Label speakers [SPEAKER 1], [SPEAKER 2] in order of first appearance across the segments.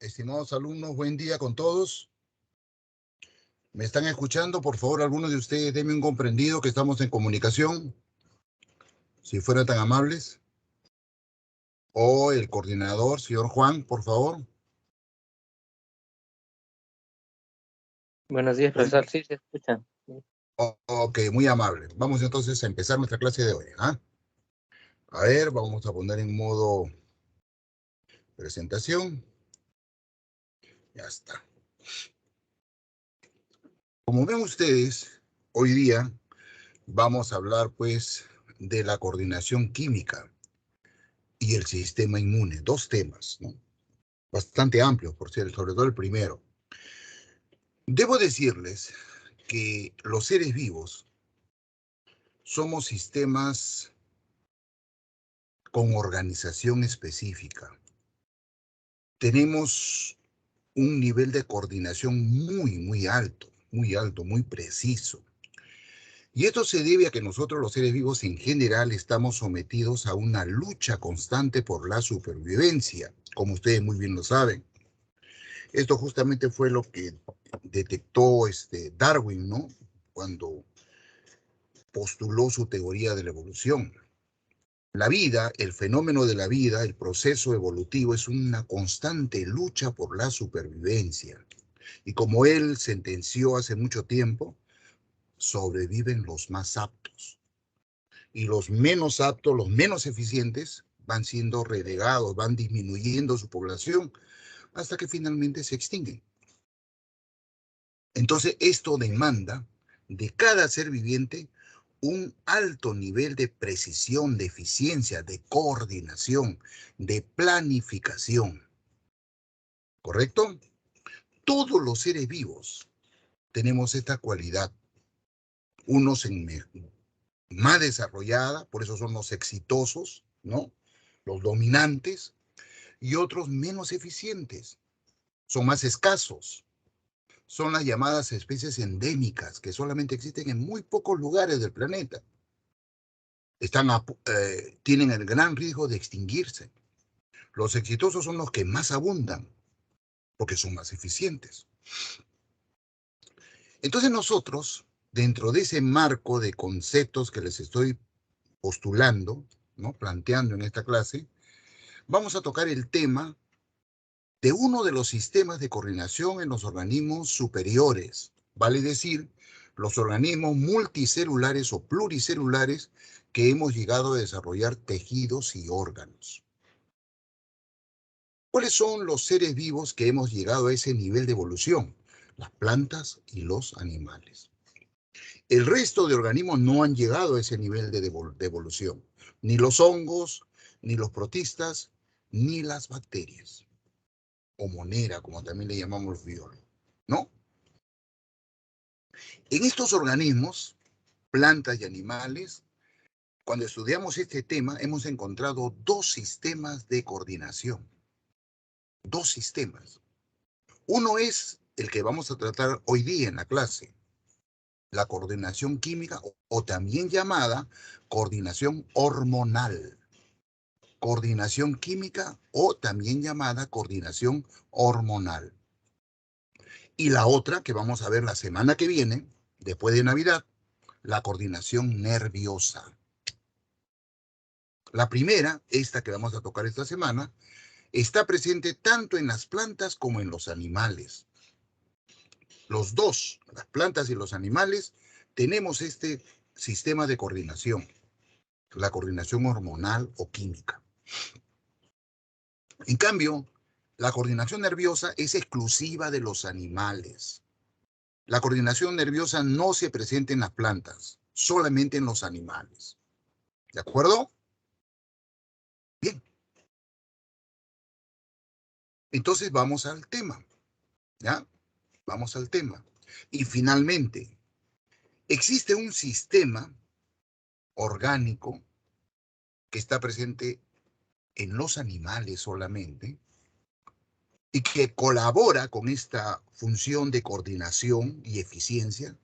[SPEAKER 1] estimados alumnos, buen día con todos. ¿Me están escuchando? Por favor, algunos de ustedes denme un comprendido que estamos en comunicación, si fueran tan amables. O el coordinador, señor Juan, por favor.
[SPEAKER 2] Buenos días, profesor. Sí, se escucha.
[SPEAKER 1] Ok, muy amable. Vamos entonces a empezar nuestra clase de hoy. A ver, vamos a poner en modo presentación. Ya está. Como ven ustedes, hoy día vamos a hablar, pues, de la coordinación química y el sistema inmune. Dos temas, ¿no? Bastante amplios, por cierto, sobre todo el primero. Debo decirles que los seres vivos somos sistemas con organización específica. Tenemos un nivel de coordinación muy alto, muy preciso. Y esto se debe a que nosotros los seres vivos en general estamos sometidos a una lucha constante por la supervivencia, como ustedes muy bien lo saben. Esto justamente fue lo que detectó Darwin, ¿no? Cuando postuló su teoría de la evolución. La vida, el fenómeno de la vida, el proceso evolutivo es una constante lucha por la supervivencia. Y como él sentenció hace mucho tiempo, sobreviven los más aptos. Y los menos aptos, los menos eficientes, van siendo relegados, van disminuyendo su población hasta que finalmente se extinguen. Entonces, esto demanda de cada ser viviente un alto nivel de precisión, de eficiencia, de coordinación, de planificación. ¿Correcto? Todos los seres vivos tenemos esta cualidad. Unos más desarrollada, por eso son los exitosos, ¿no? Los dominantes, y otros menos eficientes, son más escasos. Son las llamadas especies endémicas, que solamente existen en muy pocos lugares del planeta. Tienen el gran riesgo de extinguirse. Los exitosos son los que más abundan, porque son más eficientes. Entonces nosotros, dentro de ese marco de conceptos que les estoy postulando, ¿no? Planteando en esta clase, vamos a tocar el tema de uno de los sistemas de coordinación en los organismos superiores, vale decir, los organismos multicelulares o pluricelulares que hemos llegado a desarrollar tejidos y órganos. ¿Cuáles son los seres vivos que hemos llegado a ese nivel de evolución? Las plantas y los animales. El resto de organismos no han llegado a ese nivel de evolución, ni los hongos, ni los protistas, ni las bacterias, o monera, como también le llamamos los biólogos, ¿no? En estos organismos, plantas y animales, cuando estudiamos este tema, hemos encontrado dos sistemas de coordinación. Dos sistemas. Uno es el que vamos a tratar hoy día en la clase, la coordinación química o también llamada coordinación hormonal. Coordinación química o también llamada coordinación hormonal. Y la otra que vamos a ver la semana que viene, después de Navidad, la coordinación nerviosa. La primera, esta que vamos a tocar esta semana, está presente tanto en las plantas como en los animales. Los dos, las plantas y los animales, tenemos este sistema de coordinación, la coordinación hormonal o química. En cambio, la coordinación nerviosa es exclusiva de los animales. La coordinación nerviosa no se presenta en las plantas, solamente en los animales. ¿De acuerdo? Bien. Entonces vamos al tema, ¿ya? Vamos al tema. Y finalmente, existe un sistema orgánico que está presente en los animales solamente y que colabora con esta función de coordinación y eficiencia,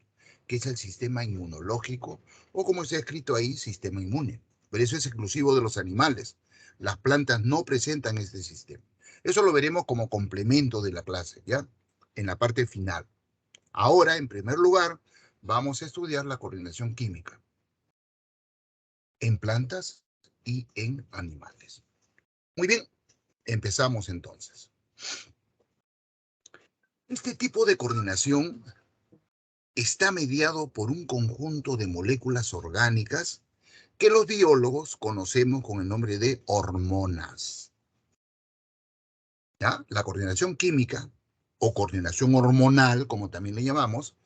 [SPEAKER 1] que es el sistema inmunológico, o como está escrito ahí, sistema inmune. Pero eso es exclusivo de los animales. Las plantas no presentan este sistema. Eso lo veremos como complemento de la clase, ¿ya? En la parte final. Ahora, en primer lugar, vamos a estudiar la coordinación química en plantas y en animales. Muy bien, empezamos entonces. Este tipo de coordinación está mediado por un conjunto de moléculas orgánicas que los biólogos conocemos con el nombre de hormonas. ¿Ya? La coordinación química o coordinación hormonal, como también le llamamos,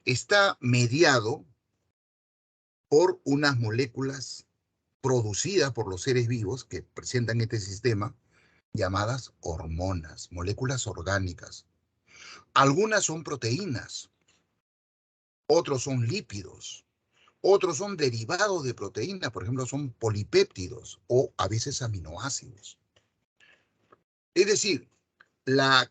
[SPEAKER 1] está mediado por unas moléculas producidas por los seres vivos que presentan este sistema, llamadas hormonas, moléculas orgánicas. Algunas son proteínas, otros son lípidos, otros son derivados de proteínas, por ejemplo, son polipéptidos o a veces aminoácidos. Es decir, la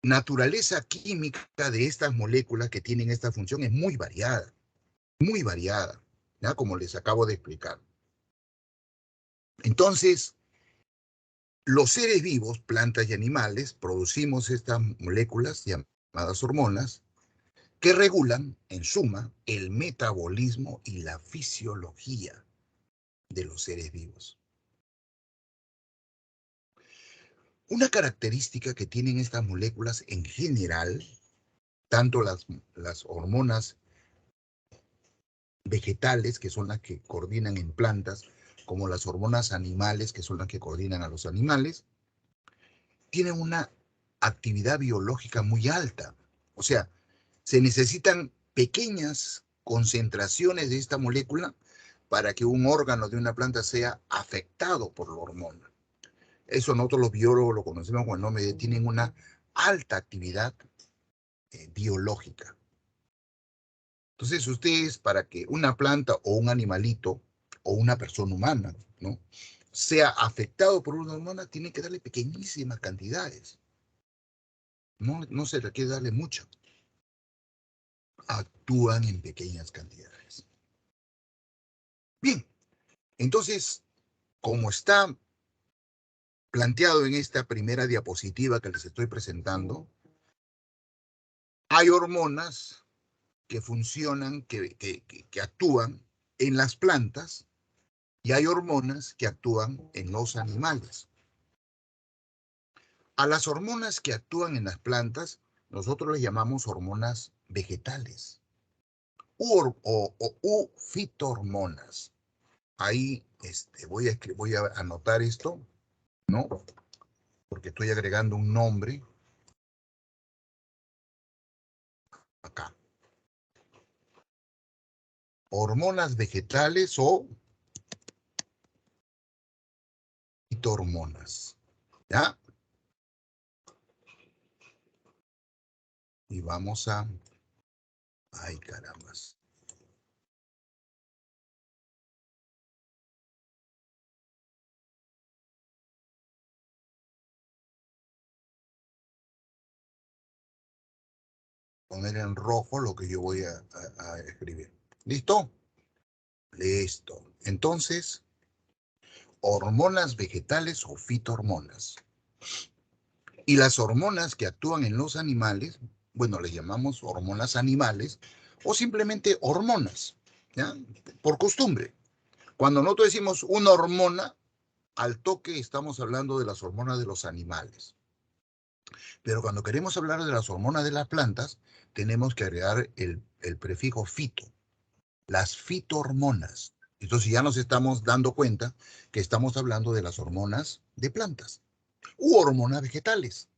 [SPEAKER 1] naturaleza química de estas moléculas que tienen esta función es muy variada, ¿ya? Como les acabo de explicar. Entonces, los seres vivos, plantas y animales, producimos estas moléculas llamadas hormonas que regulan, en suma, el metabolismo y la fisiología de los seres vivos. Una característica que tienen estas moléculas en general, tanto las hormonas vegetales, que son las que coordinan en plantas, como las hormonas animales, que son las que coordinan a los animales, tienen una actividad biológica muy alta. O sea, se necesitan pequeñas concentraciones de esta molécula para que un órgano de una planta sea afectado por la hormona. Eso nosotros los biólogos lo conocemos con el nombre de tienen una alta actividad biológica. Entonces ustedes, para que una planta o un animalito o una persona humana, ¿no?, sea afectado por una hormona, tienen que darle pequeñísimas cantidades. No se requiere darle mucho. Actúan en pequeñas cantidades. Bien, entonces, como está planteado en esta primera diapositiva que les estoy presentando, hay hormonas que funcionan, que actúan en las plantas y hay hormonas que actúan en los animales. A las hormonas que actúan en las plantas, nosotros les llamamos hormonas vegetales u fitohormonas. Ahí voy a anotar esto, ¿no? Porque estoy agregando un nombre acá. Hormonas vegetales o fitohormonas. ¿Ya? Y vamos a... Ay, carambas. Poner en rojo lo que yo voy a escribir. ¿Listo? Listo. Entonces, hormonas vegetales o fitohormonas. Y las hormonas que actúan en los animales, bueno, les llamamos hormonas animales o simplemente hormonas, ¿ya? Por costumbre. Cuando nosotros decimos una hormona, al toque estamos hablando de las hormonas de los animales. Pero cuando queremos hablar de las hormonas de las plantas, tenemos que agregar el prefijo fito, las fitohormonas. Entonces ya nos estamos dando cuenta que estamos hablando de las hormonas de plantas u hormonas vegetales,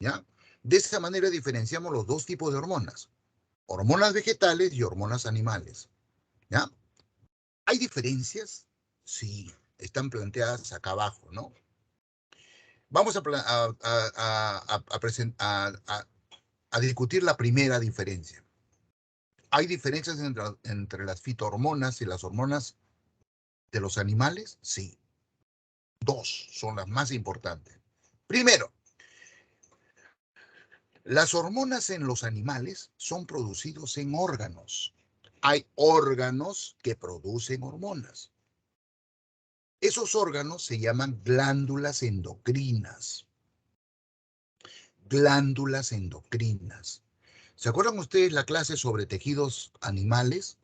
[SPEAKER 1] ¿ya? De esa manera diferenciamos los dos tipos de hormonas, hormonas vegetales y hormonas animales, ¿ya? ¿Hay diferencias? Sí, están planteadas acá abajo, ¿no? Vamos a discutir la primera diferencia. ¿Hay diferencias entre las fitohormonas y las hormonas de los animales? Sí. Dos son las más importantes. Primero, las hormonas en los animales son producidos en órganos. Hay órganos que producen hormonas. Esos órganos se llaman glándulas endocrinas. Glándulas endocrinas. ¿Se acuerdan ustedes la clase sobre tejidos animales?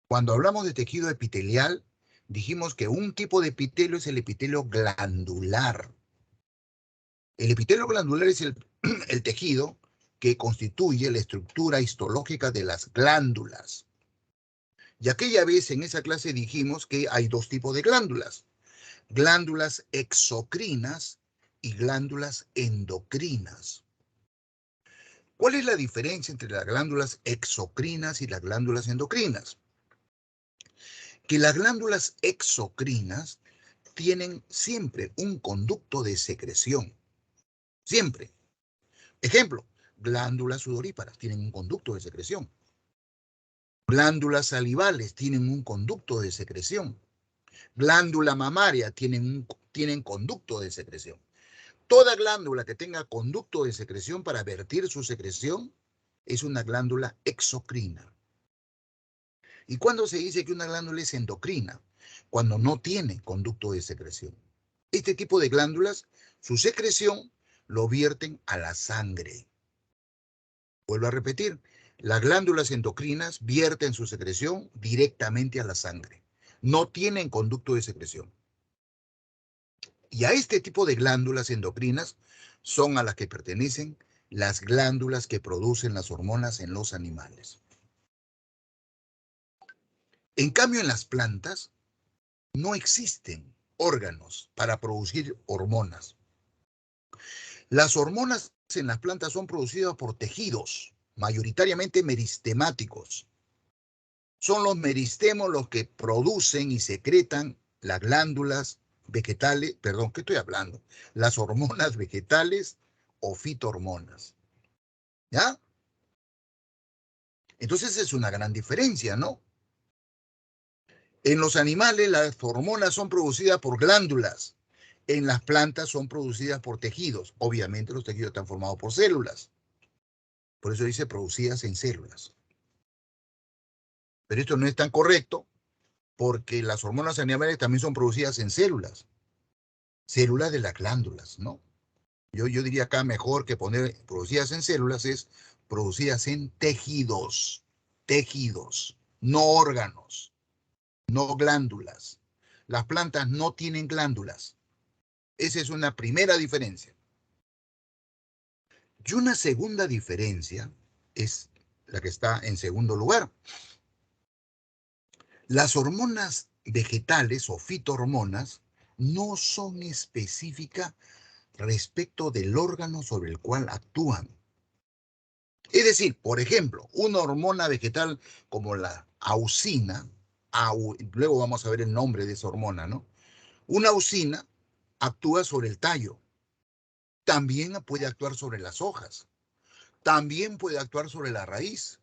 [SPEAKER 1] Cuando hablamos de tejido epitelial, dijimos que un tipo de epitelio es el epitelio glandular. El epitelio glandular es el tejido que constituye la estructura histológica de las glándulas. Y aquella vez en esa clase dijimos que hay dos tipos de glándulas. Glándulas exocrinas y glándulas endocrinas. ¿Cuál es la diferencia entre las glándulas exocrinas y las glándulas endocrinas? Que las glándulas exocrinas tienen siempre un conducto de secreción. Siempre. Ejemplo, glándulas sudoríparas tienen un conducto de secreción. Glándulas salivales tienen un conducto de secreción. Glándula mamaria tienen conducto de secreción. Toda glándula que tenga conducto de secreción para vertir su secreción es una glándula exocrina. ¿Y cuándo se dice que una glándula es endocrina? Cuando no tiene conducto de secreción. Este tipo de glándulas, su secreción lo vierten a la sangre. Vuelvo a repetir, las glándulas endocrinas vierten su secreción directamente a la sangre. No tienen conducto de secreción. Y a este tipo de glándulas endocrinas son a las que pertenecen las glándulas que producen las hormonas en los animales. En cambio, en las plantas no existen órganos para producir hormonas. Las hormonas en las plantas son producidas por tejidos, mayoritariamente meristemáticos. Son los meristemos los que producen y secretan las glándulas vegetales, perdón, ¿qué estoy hablando? Las hormonas vegetales o fitohormonas. ¿Ya? Entonces es una gran diferencia, ¿no? En los animales las hormonas son producidas por glándulas. En las plantas son producidas por tejidos. Obviamente los tejidos están formados por células. Por eso dice producidas en células. Pero esto no es tan correcto porque las hormonas animales también son producidas en células. Células de las glándulas, ¿no? Yo diría acá mejor que poner producidas en células es producidas en tejidos. Tejidos, no órganos, no glándulas. Las plantas no tienen glándulas. Esa es una primera diferencia. Y una segunda diferencia es la que está en segundo lugar. Las hormonas vegetales o fitohormonas no son específicas respecto del órgano sobre el cual actúan. Es decir, por ejemplo, una hormona vegetal como la auxina, luego vamos a ver el nombre de esa hormona, ¿no? Una auxina actúa sobre el tallo, también puede actuar sobre las hojas, también puede actuar sobre la raíz,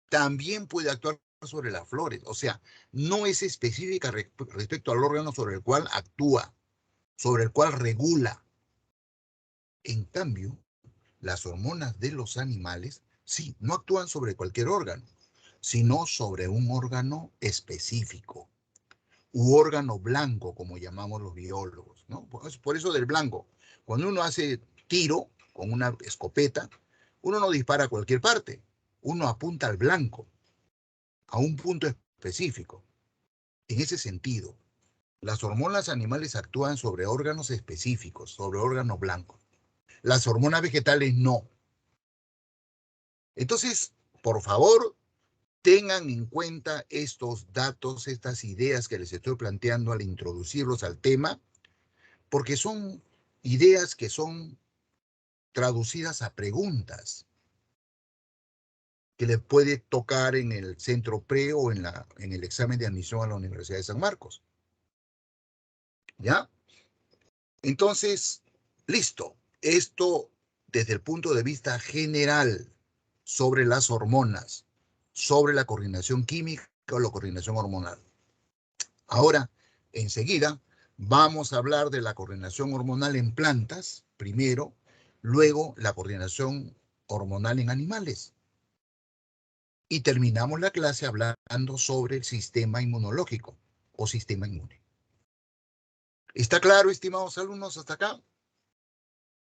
[SPEAKER 1] también puede actuar sobre las flores. O sea, no es específica respecto al órgano sobre el cual actúa, sobre el cual regula. En cambio, las hormonas de los animales, sí, no actúan sobre cualquier órgano, sino sobre un órgano específico, u órgano blanco, como llamamos los biólogos, ¿no? Por eso del blanco. Cuando uno hace tiro con una escopeta, uno no dispara a cualquier parte, uno apunta al blanco, a un punto específico. En ese sentido, las hormonas animales actúan sobre órganos específicos, sobre órganos blancos. Las hormonas vegetales no. Entonces, por favor, tengan en cuenta estos datos, estas ideas que les estoy planteando al introducirlos al tema, porque son ideas que son traducidas a preguntas que les puede tocar en el centro pre o en el examen de admisión a la Universidad de San Marcos. ¿Ya? Entonces, listo. Esto desde el punto de vista general sobre las hormonas, sobre la coordinación química o la coordinación hormonal. Ahora, enseguida, vamos a hablar de la coordinación hormonal en plantas, primero, luego la coordinación hormonal en animales. Y terminamos la clase hablando sobre el sistema inmunológico o sistema inmune. ¿Está claro, estimados alumnos, hasta acá?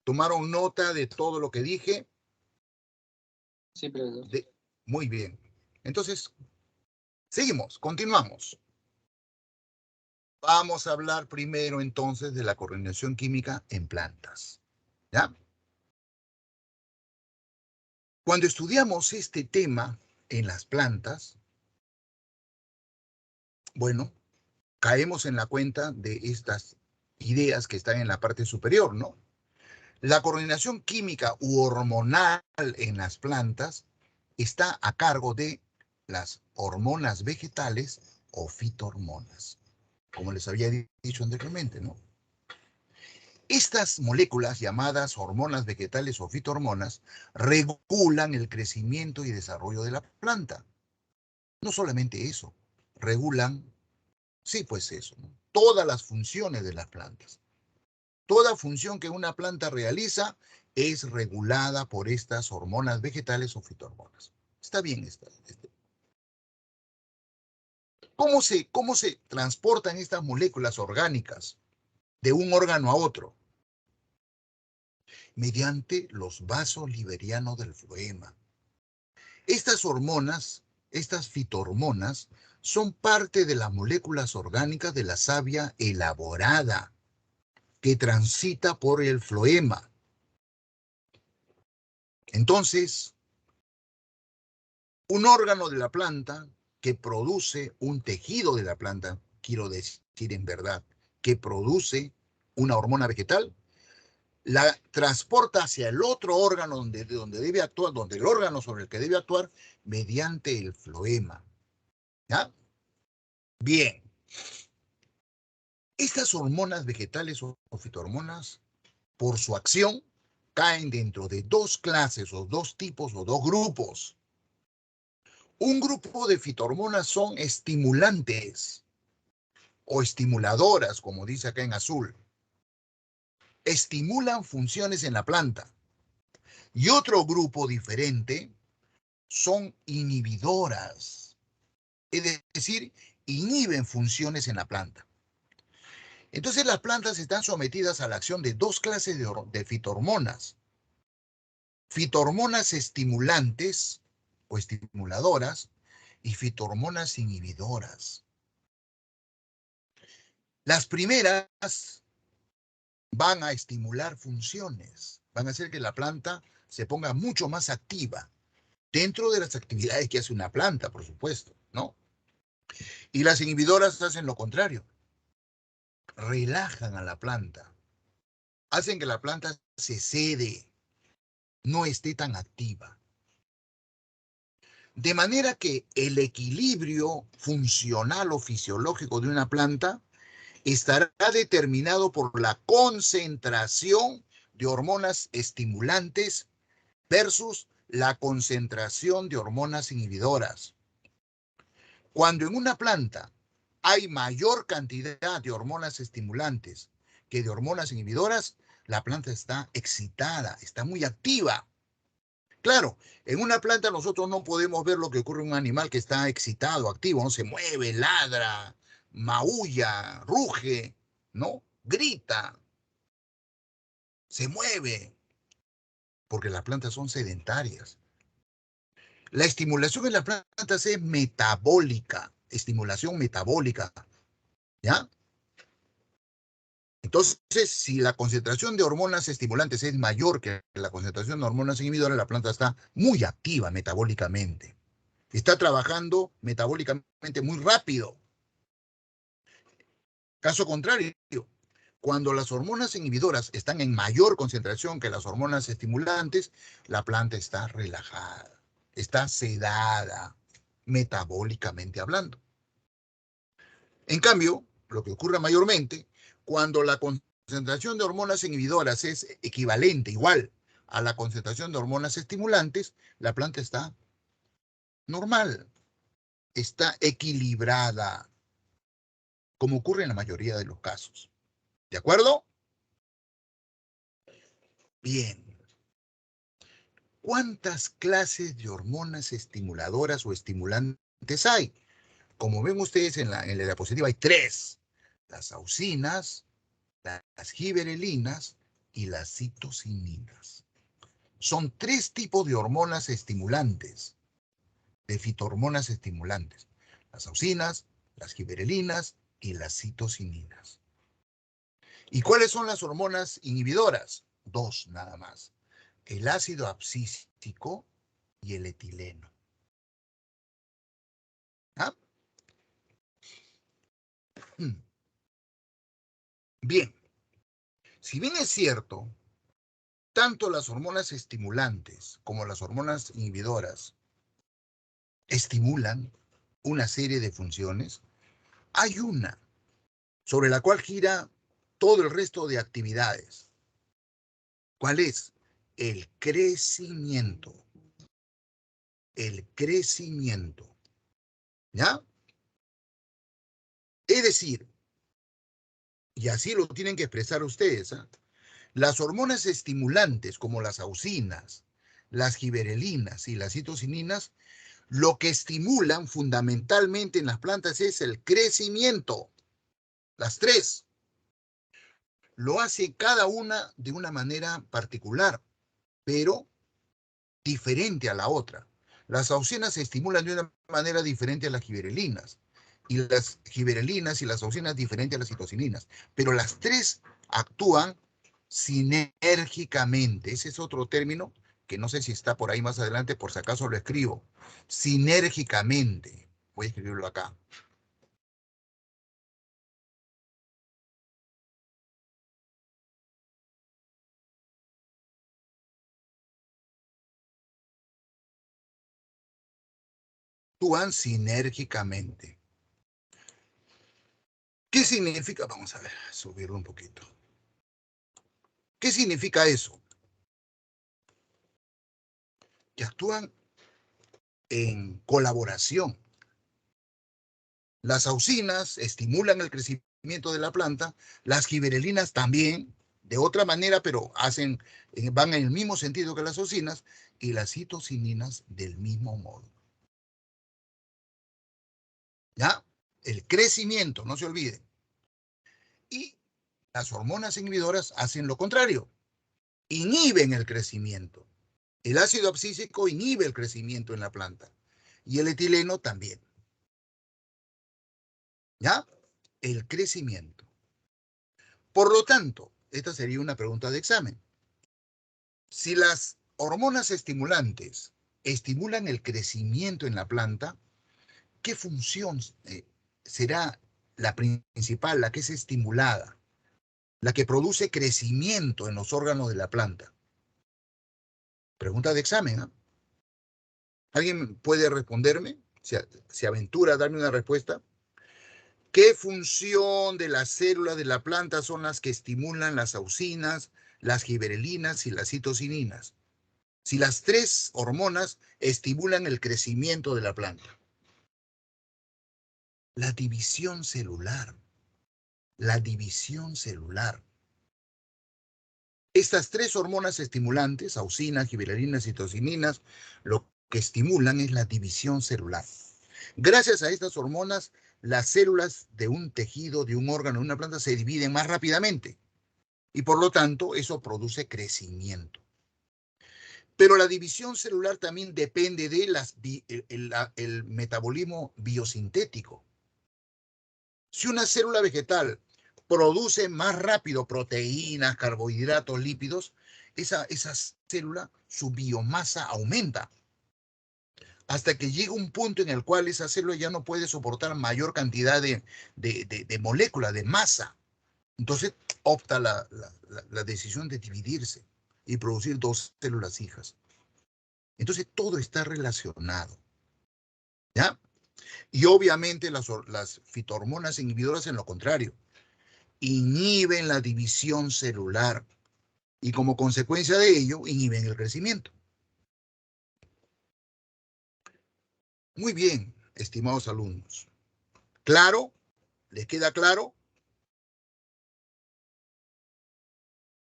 [SPEAKER 1] ¿Tomaron nota de todo lo que dije?
[SPEAKER 2] Sí, profesor.
[SPEAKER 1] Muy bien. Entonces, seguimos, continuamos. Vamos a hablar primero entonces de la coordinación química en plantas. ¿Ya? Cuando estudiamos este tema en las plantas, bueno, caemos en la cuenta de estas ideas que están en la parte superior, ¿no? La coordinación química u hormonal en las plantas está a cargo de las hormonas vegetales o fitohormonas, como les había dicho anteriormente, ¿no? Estas moléculas llamadas hormonas vegetales o fitohormonas regulan el crecimiento y desarrollo de la planta. No solamente eso, regulan, sí, pues eso, ¿no? Todas las funciones de las plantas. Toda función que una planta realiza es regulada por estas hormonas vegetales o fitohormonas. Está bien esta. ¿Cómo se transportan estas moléculas orgánicas de un órgano a otro? Mediante los vasos liberianos del floema. Estas hormonas, estas fitohormonas, son parte de las moléculas orgánicas de la savia elaborada que transita por el floema. Entonces, un órgano de la planta que produce un tejido de la planta, quiero decir en verdad, que produce una hormona vegetal, la transporta hacia el otro órgano donde debe actuar, donde el órgano sobre el que debe actuar, mediante el floema. ¿Ya? Bien. Estas hormonas vegetales o fitohormonas, por su acción, caen dentro de dos clases o dos tipos o dos grupos. Un grupo de fitohormonas son estimulantes o estimuladoras, como dice acá en azul. Estimulan funciones en la planta. Y otro grupo diferente son inhibidoras, es decir, inhiben funciones en la planta. Entonces las plantas están sometidas a la acción de dos clases de fitohormonas. Fitohormonas estimulantes o estimuladoras y fitohormonas inhibidoras. Las primeras van a estimular funciones, van a hacer que la planta se ponga mucho más activa, dentro de las actividades que hace una planta, por supuesto, ¿no? Y las inhibidoras hacen lo contrario, relajan a la planta, hacen que la planta se cede, no esté tan activa. De manera que el equilibrio funcional o fisiológico de una planta estará determinado por la concentración de hormonas estimulantes versus la concentración de hormonas inhibidoras. Cuando en una planta hay mayor cantidad de hormonas estimulantes que de hormonas inhibidoras, la planta está excitada, está muy activa. Claro, en una planta nosotros no podemos ver lo que ocurre en un animal que está excitado, activo, no se mueve, ladra, maulla, ruge, ¿no? Grita, se mueve, porque las plantas son sedentarias. La estimulación en las plantas es metabólica, estimulación metabólica, ¿ya? Entonces, si la concentración de hormonas estimulantes es mayor que la concentración de hormonas inhibidoras, la planta está muy activa metabólicamente. Está trabajando metabólicamente muy rápido. Caso contrario, cuando las hormonas inhibidoras están en mayor concentración que las hormonas estimulantes, la planta está relajada, está sedada, metabólicamente hablando. En cambio, lo que ocurre mayormente, cuando la concentración de hormonas inhibidoras es equivalente, igual a la concentración de hormonas estimulantes, la planta está normal, está equilibrada, como ocurre en la mayoría de los casos. ¿De acuerdo? Bien. ¿Cuántas clases de hormonas estimuladoras o estimulantes hay? Como ven ustedes en la diapositiva hay tres. Las auxinas, las giberelinas y las citocininas. Son 3 tipos de hormonas estimulantes, de fitohormonas estimulantes. Las auxinas, las giberelinas y las citocininas. ¿Y cuáles son las hormonas inhibidoras? 2 nada más. El ácido abscísico y el etileno. ¿Ah? Bien, si bien es cierto, tanto las hormonas estimulantes como las hormonas inhibidoras estimulan una serie de funciones, hay una sobre la cual gira todo el resto de actividades. ¿Cuál es? El crecimiento. El crecimiento. ¿Ya? Es decir, y así lo tienen que expresar ustedes, ¿eh? Las hormonas estimulantes como las auxinas, las giberelinas y las citocininas, lo que estimulan fundamentalmente en las plantas es el crecimiento. Las 3. Lo hace cada una de una manera particular, pero diferente a la otra. Las auxinas se estimulan de una manera diferente a las giberelinas, y las giberelinas y las auxinas diferente a las citocininas, pero las 3 actúan sinérgicamente. Ese es otro término que no sé si está por ahí más adelante, por si acaso lo escribo. Sinérgicamente. Voy a escribirlo acá. Actúan sinérgicamente. ¿Qué significa? Vamos a ver, subirlo un poquito. ¿Qué significa eso? Que actúan en colaboración. Las auxinas estimulan el crecimiento de la planta, las giberelinas también, de otra manera, pero van en el mismo sentido que las auxinas, y las citocininas del mismo modo. ¿Ya? El crecimiento, no se olviden. Y las hormonas inhibidoras hacen lo contrario, inhiben el crecimiento. El ácido abscísico inhibe el crecimiento en la planta y el etileno también. ¿Ya? El crecimiento. Por lo tanto, esta sería una pregunta de examen. Si las hormonas estimulantes estimulan el crecimiento en la planta, ¿qué función será la principal, la que es estimulada, la que produce crecimiento en los órganos de la planta? Pregunta de examen, ¿eh? ¿Alguien puede responderme? ¿Se aventura a darme una respuesta? ¿Qué función de las células de la planta son las que estimulan las auxinas, las giberelinas y las citocininas? Si las 3 hormonas estimulan el crecimiento de la planta. La división celular. La división celular. Estas 3 hormonas estimulantes, auxinas, giberelinas, citocininas, lo que estimulan es la división celular. Gracias a estas hormonas, las células de un tejido, de un órgano, de una planta se dividen más rápidamente y por lo tanto eso produce crecimiento. Pero la división celular también depende de el metabolismo biosintético. Si una célula vegetal produce más rápido proteínas, carbohidratos, lípidos, esa célula, su biomasa aumenta hasta que llega un punto en el cual esa célula ya no puede soportar mayor cantidad de moléculas, de masa. Entonces opta la decisión de dividirse y producir 2 células hijas. Entonces todo está relacionado. ¿Ya? Y obviamente las fitohormonas inhibidoras en lo contrario, inhiben la división celular y como consecuencia de ello inhiben el crecimiento. Muy bien, estimados alumnos. ¿Claro? ¿Les queda claro?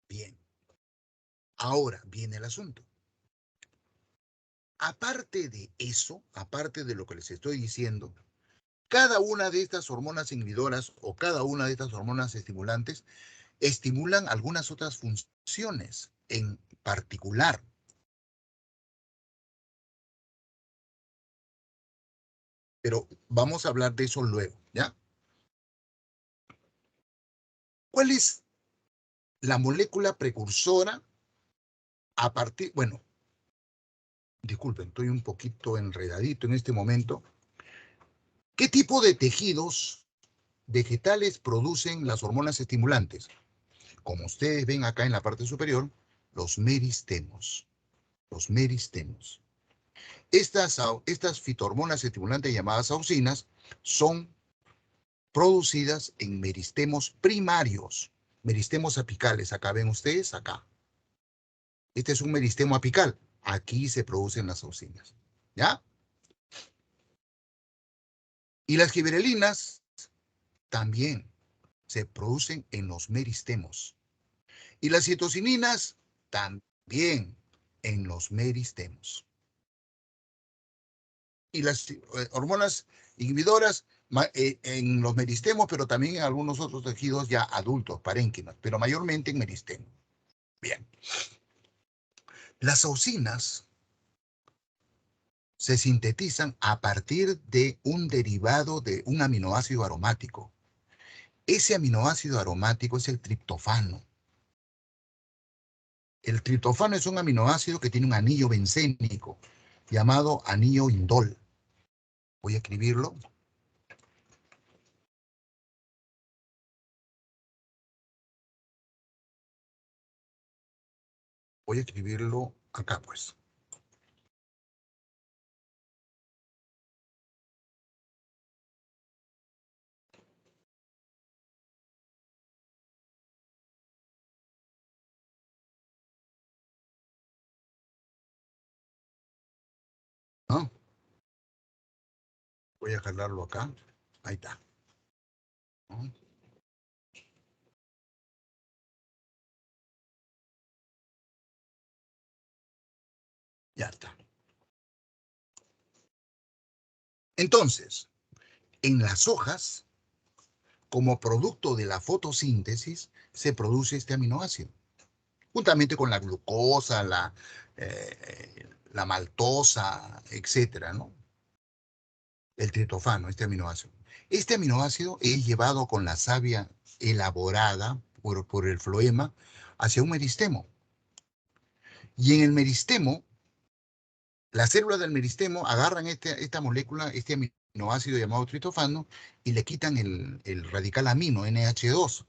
[SPEAKER 1] Bien. Ahora viene el asunto. Aparte de eso, aparte de lo que les estoy diciendo, cada una de estas hormonas inhibidoras o cada una de estas hormonas estimulantes estimulan algunas otras funciones en particular. Pero vamos a hablar de eso luego, ¿ya? ¿Cuál es la molécula precursora a partir, bueno, disculpen, estoy un poquito enredadito en este momento. ¿Qué tipo de tejidos vegetales producen las hormonas estimulantes? Como ustedes ven acá en la parte superior, los meristemos. Los meristemos. Estas fitohormonas estimulantes llamadas auxinas son producidas en meristemos primarios, meristemos apicales. Acá ven ustedes, acá. Este es un meristemo apical. Aquí se producen las auxinas. ¿Ya? Y las giberelinas también se producen en los meristemos. Y las citocininas también en los meristemos. Y las hormonas inhibidoras en los meristemos, pero también en algunos otros tejidos ya adultos, parénquimas, pero mayormente en meristemo. Bien. Las auxinas se sintetizan a partir de un derivado de un aminoácido aromático. Ese aminoácido aromático es el triptofano. El triptofano es un aminoácido que tiene un anillo bencénico llamado anillo indol. Voy a escribirlo. Voy a escribirlo acá, pues. ¿No? Voy a jalarlo acá. Ahí está. ¿No? Ya está. Entonces, en las hojas, como producto de la fotosíntesis, se produce este aminoácido, juntamente con la glucosa, la maltosa, etcétera, ¿no? El triptofano, este aminoácido. Este aminoácido es llevado con la savia elaborada por el floema hacia un meristemo. Y en el meristemo, las células del meristemo agarran esta molécula, este aminoácido llamado triptofano, y le quitan el radical amino, NH2.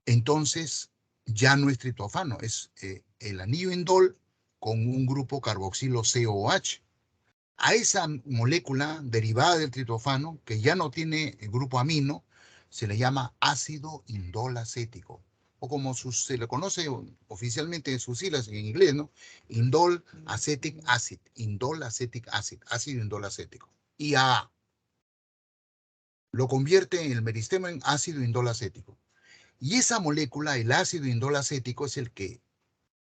[SPEAKER 1] Entonces, ya no es triptofano, es el anillo indol con un grupo carboxilo COH. A esa molécula derivada del triptofano, que ya no tiene el grupo amino, se le llama ácido indol acético. O como se le conoce oficialmente en sus siglas en inglés, ¿no? Indol acetic acid, indol acetic acid, ácido indol acético. IAA. Lo convierte en el meristemo en ácido indol acético. Y esa molécula, el ácido indol acético, es el que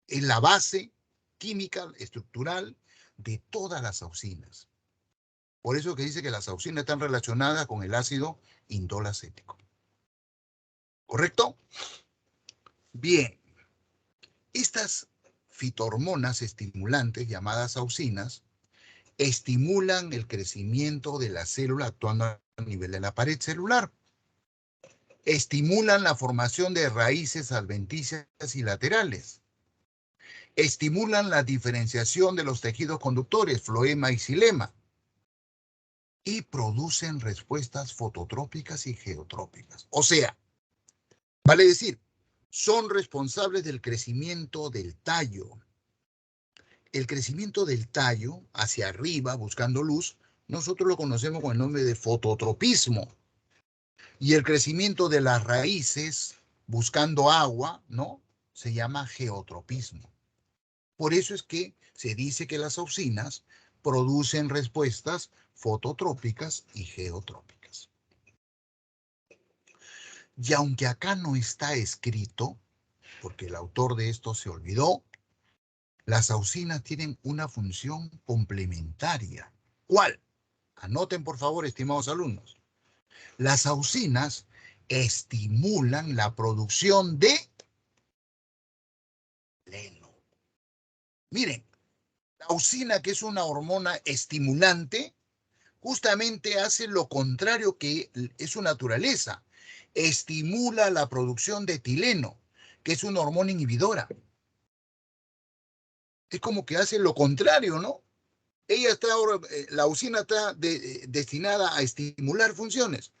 [SPEAKER 1] es la base química, estructural de todas las auxinas. Por eso que dice que las auxinas están relacionadas con el ácido indol acético. ¿Correcto? Bien. Estas fitohormonas estimulantes, llamadas auxinas, estimulan el crecimiento de la célula actuando a nivel de la pared celular. Estimulan la formación de raíces adventicias y laterales. Estimulan la diferenciación de los tejidos conductores, floema y xilema. Y producen respuestas fototrópicas y geotrópicas. O sea, vale decir, son responsables del crecimiento del tallo. El crecimiento del tallo hacia arriba, buscando luz, nosotros lo conocemos con el nombre de fototropismo. Y el crecimiento de las raíces, buscando agua, ¿no? Se llama geotropismo. Por eso es que se dice que las auxinas producen respuestas fototrópicas y geotrópicas. Y aunque acá no está escrito, porque el autor de esto se olvidó, las auxinas tienen una función complementaria. ¿Cuál? Anoten, por favor, estimados alumnos. Las auxinas estimulan la producción de etileno. Miren, la auxina, que es una hormona estimulante, justamente hace lo contrario que es su naturaleza. Estimula la producción de etileno, que es una hormona inhibidora. Es como que hace lo contrario, ¿no? Ella está ahora, la auxina está destinada a estimular funciones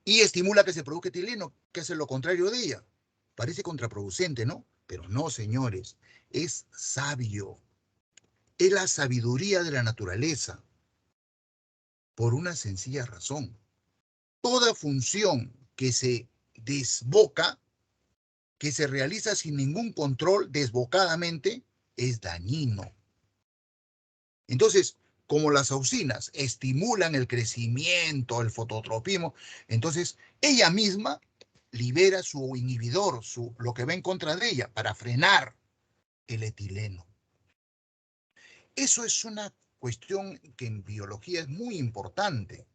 [SPEAKER 1] y estimula que se produzca etileno, que hace lo contrario de ella. Parece contraproducente, ¿no? Pero no, señores, es sabio. Es la sabiduría de la naturaleza, por una sencilla razón. Toda función que se desboca, que se realiza sin ningún control desbocadamente, es dañino. Entonces, como las auxinas estimulan el crecimiento, el fototropismo, entonces ella misma libera su inhibidor, lo que va en contra de ella, para frenar el etileno. Eso es una cuestión que en biología es muy importante.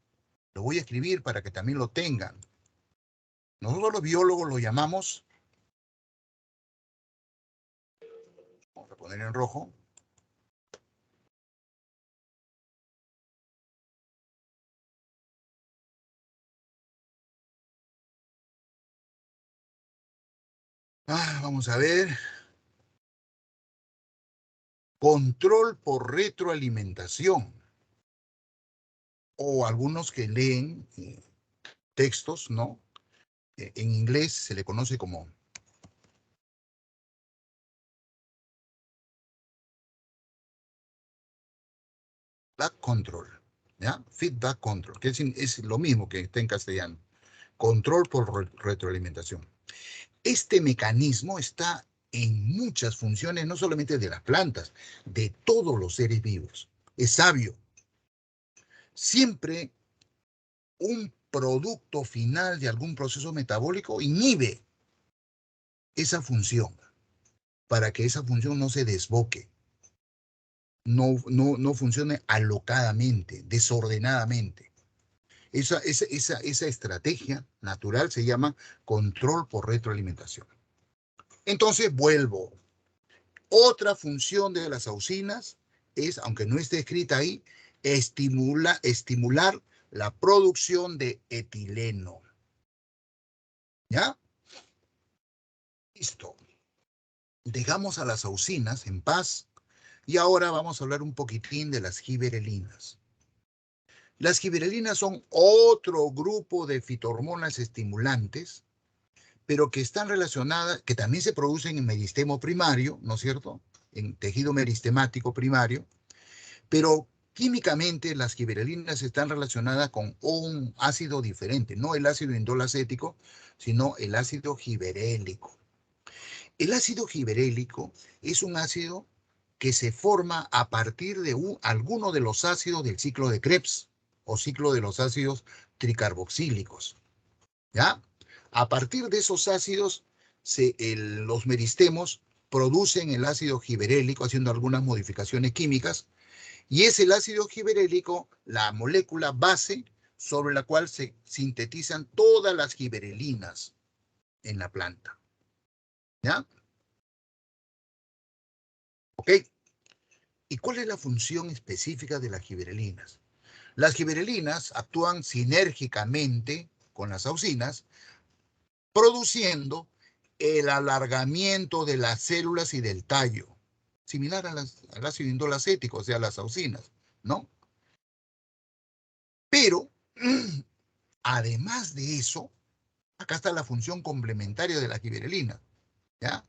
[SPEAKER 1] Lo voy a escribir para que también lo tengan. Nosotros los biólogos lo llamamos, vamos a poner en rojo, vamos a ver, control por retroalimentación. O algunos que leen textos, ¿no? En inglés se le conoce como feedback control, ¿ya? Feedback control, que es lo mismo que está en castellano. Control por retroalimentación. Este mecanismo está en muchas funciones, no solamente de las plantas, de todos los seres vivos. Es sabio. Siempre un producto final de algún proceso metabólico inhibe esa función para que esa función no se desboque, no funcione alocadamente, desordenadamente. Esa estrategia natural se llama control por retroalimentación. Entonces vuelvo. Otra función de las auxinas es, aunque no esté escrita ahí, estimular la producción de etileno. ¿Ya? Listo. Dejamos a las auxinas en paz y ahora vamos a hablar un poquitín de las giberelinas. Las giberelinas son otro grupo de fitohormonas estimulantes, pero que están relacionadas, que también se producen en meristemo primario, ¿no es cierto? En tejido meristemático primario, pero químicamente las giberelinas están relacionadas con un ácido diferente, no el ácido indol acético, sino el ácido giberélico. El ácido giberélico es un ácido que se forma a partir de alguno de los ácidos del ciclo de Krebs o ciclo de los ácidos tricarboxílicos. ¿Ya? A partir de esos ácidos, los meristemos producen el ácido giberélico haciendo algunas modificaciones químicas y es el ácido giberélico la molécula base sobre la cual se sintetizan todas las giberelinas en la planta. ¿Ya? ¿Ok? ¿Y cuál es la función específica de las giberelinas? Las giberelinas actúan sinérgicamente con las auxinas, produciendo el alargamiento de las células y del tallo, similar al ácido indol acético, o sea, las auxinas, ¿no? Pero, además de eso, acá está la función complementaria de la giberelina, ¿ya?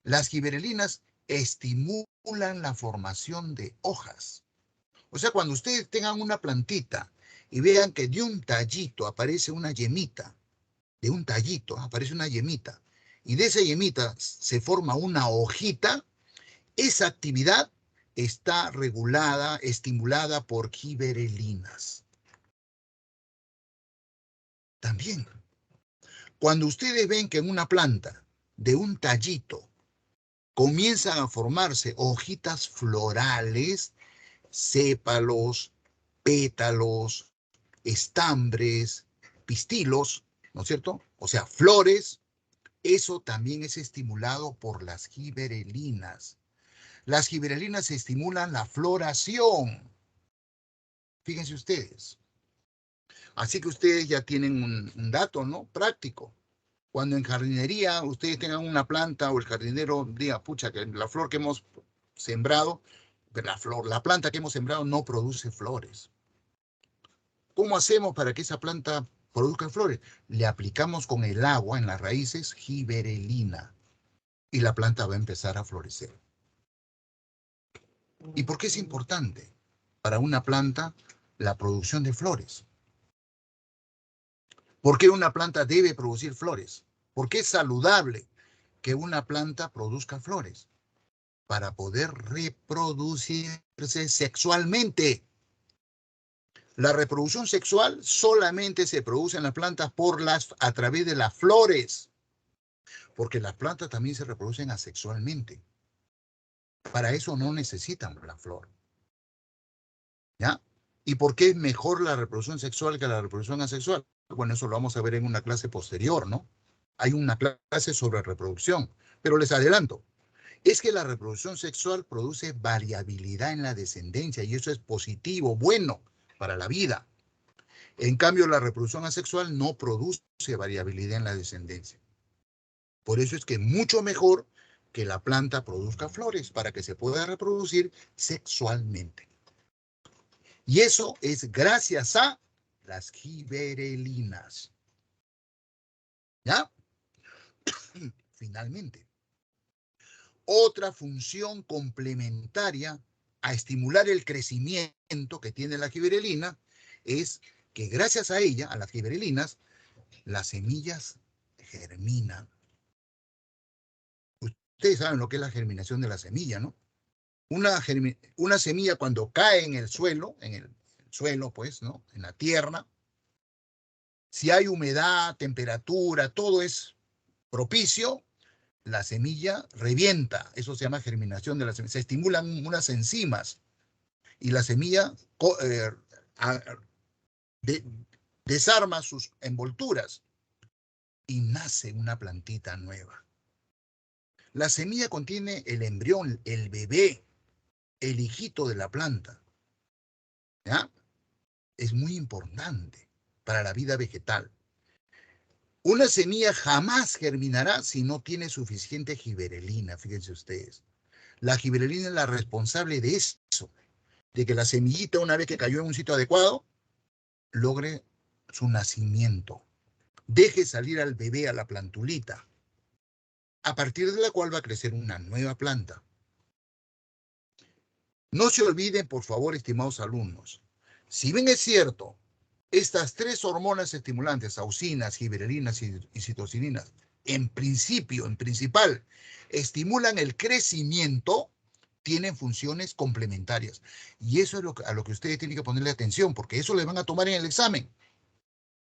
[SPEAKER 1] Las giberelinas estimulan la formación de hojas. O sea, cuando ustedes tengan una plantita y vean que de un tallito aparece una yemita, de un tallito aparece una yemita, y de esa yemita se forma una hojita, esa actividad está regulada, estimulada por giberelinas. También, cuando ustedes ven que en una planta de un tallito comienzan a formarse hojitas florales, sépalos, pétalos, estambres, pistilos, ¿no es cierto? O sea, flores, eso también es estimulado por las gibberelinas. Las gibberelinas estimulan la floración. Fíjense ustedes. Así que ustedes ya tienen un dato, ¿no? Práctico. Cuando en jardinería ustedes tengan una planta o el jardinero diga, pucha, que la flor que hemos sembrado, la planta que hemos sembrado no produce flores. ¿Cómo hacemos para que esa planta produzca flores? Le aplicamos con el agua en las raíces gibberelina y la planta va a empezar a florecer. ¿Y por qué es importante para una planta la producción de flores? ¿Por qué una planta debe producir flores? ¿Por qué es saludable que una planta produzca flores? Para poder reproducirse sexualmente. La reproducción sexual solamente se produce en las plantas a través de las flores, porque las plantas también se reproducen asexualmente. Para eso no necesitan la flor. ¿Ya? ¿Y por qué es mejor la reproducción sexual que la reproducción asexual? Bueno, eso lo vamos a ver en una clase posterior, ¿no? Hay una clase sobre reproducción, pero les adelanto. Es que la reproducción sexual produce variabilidad en la descendencia y eso es positivo, bueno para la vida. En cambio, la reproducción asexual no produce variabilidad en la descendencia. Por eso es que es mucho mejor que la planta produzca flores para que se pueda reproducir sexualmente. Y eso es gracias a las gibberelinas. ¿Ya? Finalmente, otra función complementaria a estimular el crecimiento que tiene la gibberelina es que gracias a ella, a las gibberelinas, las semillas germinan. Ustedes saben lo que es la germinación de la semilla, ¿no? Una semilla cuando cae en el suelo, pues, ¿no? En la tierra, si hay humedad, temperatura, todo es propicio, la semilla revienta. Eso se llama germinación de la semilla. Se estimulan unas enzimas y la semilla desarma sus envolturas y nace una plantita nueva. La semilla contiene el embrión, el bebé, el hijito de la planta. ¿Ya? Es muy importante para la vida vegetal. Una semilla jamás germinará si no tiene suficiente gibberelina, fíjense ustedes. La gibberelina es la responsable de eso, de que la semillita, una vez que cayó en un sitio adecuado, logre su nacimiento. Deje salir al bebé, a la plantulita, a partir de la cual va a crecer una nueva planta. No se olviden, por favor, estimados alumnos, si bien es cierto, estas tres hormonas estimulantes, auxinas, gibberelinas y citocininas, en principal, estimulan el crecimiento, tienen funciones complementarias. Y eso es a lo que ustedes tienen que ponerle atención, porque eso le van a tomar en el examen.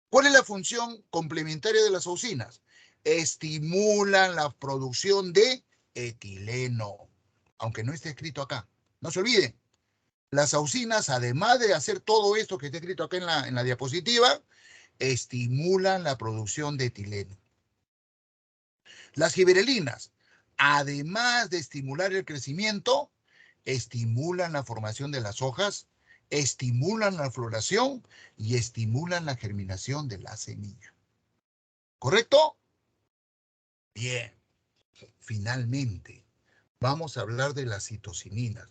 [SPEAKER 1] ¿Cuál es la función complementaria de las auxinas? Estimulan la producción de etileno, aunque no esté escrito acá. No se olviden. Las auxinas, además de hacer todo esto que está escrito acá en la diapositiva, estimulan la producción de etileno. Las gibberelinas, además de estimular el crecimiento, estimulan la formación de las hojas, estimulan la floración y estimulan la germinación de la semilla. ¿Correcto? Bien. Finalmente, vamos a hablar de las citocininas.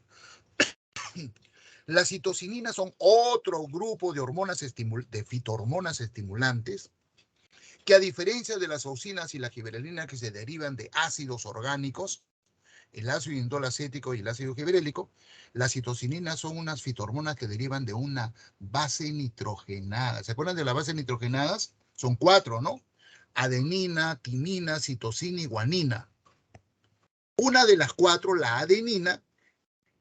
[SPEAKER 1] Las citocininas son otro grupo de hormonas de fitohormonas estimulantes que, a diferencia de las auxinas y la gibberelina, que se derivan de ácidos orgánicos, el ácido indolacético y el ácido gibberélico, las citocininas son unas fitohormonas que derivan de una base nitrogenada. ¿Se acuerdan de las bases nitrogenadas? Son 4, ¿no? Adenina, timina, citosina y guanina. Una de las 4, la adenina,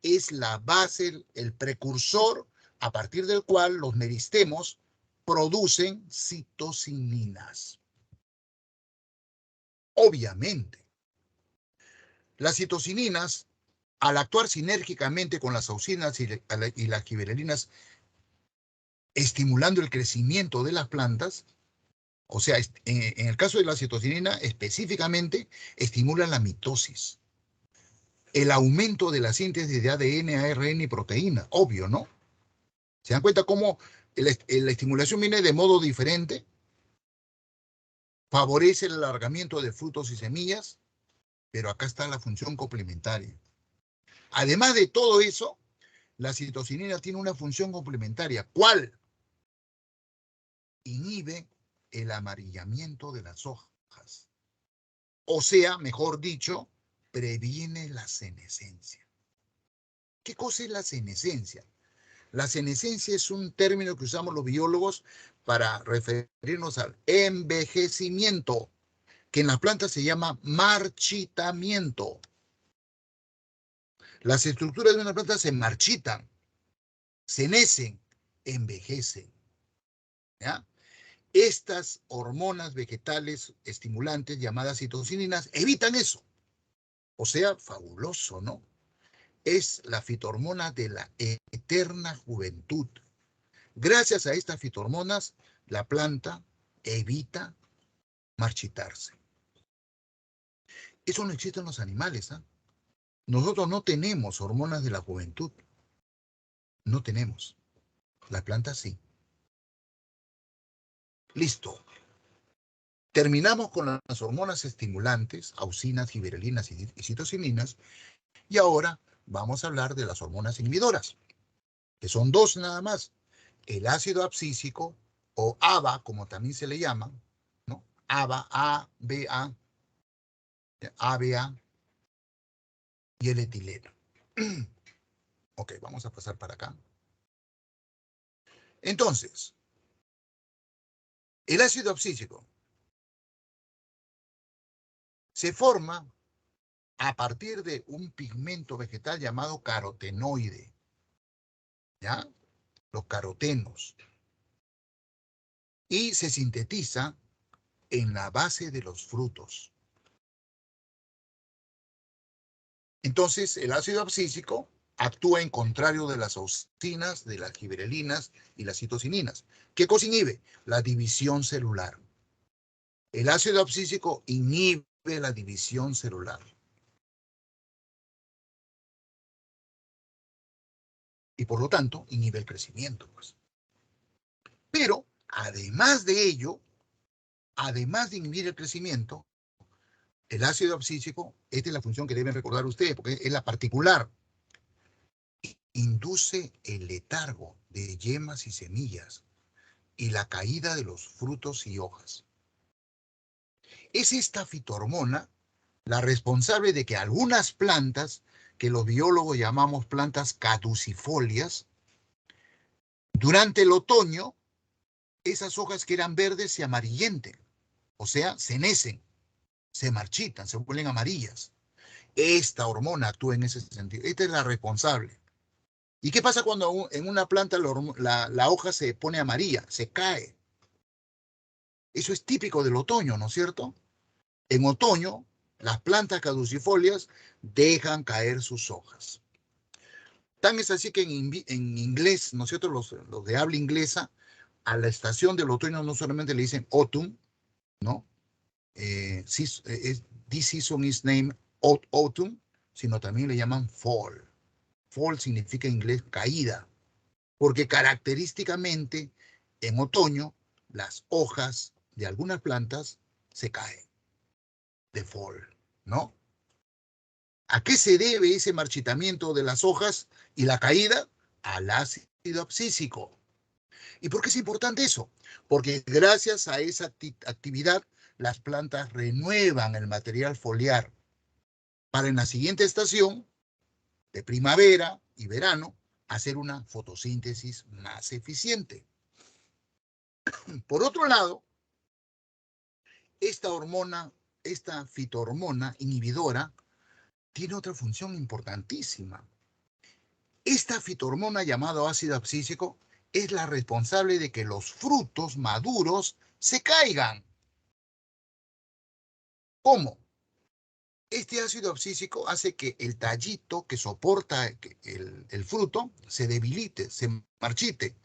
[SPEAKER 1] es la base, el precursor a partir del cual los meristemos producen citocininas. Obviamente, las citocininas, al actuar sinérgicamente con las auxinas y las gibberelinas, estimulando el crecimiento de las plantas, O sea, en el caso de la citocinina, específicamente, estimula la mitosis, el aumento de la síntesis de ADN, ARN y proteína, obvio, ¿no? ¿Se dan cuenta cómo la estimulación viene de modo diferente? Favorece el alargamiento de frutos y semillas, pero acá está la función complementaria. Además de todo eso, la citocinina tiene una función complementaria. ¿Cuál? Inhibe el amarillamiento de las hojas. O sea, mejor dicho, previene la senescencia. ¿Qué cosa es la senescencia? La senescencia es un término que usamos los biólogos para referirnos al envejecimiento, que en las plantas se llama marchitamiento. Las estructuras de una planta se marchitan, senecen, envejecen. ¿Ya? Estas hormonas vegetales estimulantes llamadas citocininas evitan eso. O sea, fabuloso, ¿no? Es la fitohormona de la eterna juventud. Gracias a estas fitohormonas, la planta evita marchitarse. Eso no existe en los animales, ¿ah? Nosotros no tenemos hormonas de la juventud. No tenemos. La planta sí. Listo. Terminamos con las hormonas estimulantes, auxinas, gibberelinas y citocininas, y ahora vamos a hablar de las hormonas inhibidoras, que son dos nada más. El ácido abscísico, o ABA, como también se le llama, ¿no? ABA, ABA, ABA y el etileno. Ok, vamos a pasar para acá. Entonces, el ácido abscísico se forma a partir de un pigmento vegetal llamado carotenoide, ¿ya? Los carotenos. Y se sintetiza en la base de los frutos. Entonces, el ácido abscísico actúa en contrario de las auxinas, de las gibberelinas y las citocininas. ¿Qué cosa inhibe? La división celular. El ácido abscísico inhibe la división celular. Y por lo tanto, inhibe el crecimiento, pues. Pero, además de ello, además de inhibir el crecimiento, el ácido abscísico, esta es la función que deben recordar ustedes, porque es la particular, induce el letargo de yemas y semillas y la caída de los frutos y hojas. Es esta fitohormona la responsable de que algunas plantas, que los biólogos llamamos plantas caducifolias, durante el otoño, esas hojas que eran verdes se amarillenten, o sea, senecen, se marchitan, se vuelven amarillas. Esta hormona actúa en ese sentido. Esta es la responsable. ¿Y qué pasa cuando en una planta la hoja se pone amarilla? Se cae. Eso es típico del otoño, ¿no es cierto? En otoño, las plantas caducifolias dejan caer sus hojas. Tan es así que en inglés, ¿no es cierto? Los de habla inglesa, a la estación del otoño no solamente le dicen autumn, ¿no? This season is named autumn, sino también le llaman fall. Fall significa en inglés caída, porque característicamente en otoño las hojas de algunas plantas se caen de fall, ¿no? ¿A qué se debe ese marchitamiento de las hojas y la caída? Al ácido abscísico. ¿Y por qué es importante eso? Porque gracias a esa actividad las plantas renuevan el material foliar para en la siguiente estación de primavera y verano hacer una fotosíntesis más eficiente. Por otro lado, esta hormona, esta fitohormona inhibidora, tiene otra función importantísima. Esta fitohormona llamada ácido abscísico es la responsable de que los frutos maduros se caigan. ¿Cómo? Este ácido abscísico hace que el tallito que soporta el fruto se debilite, se marchite.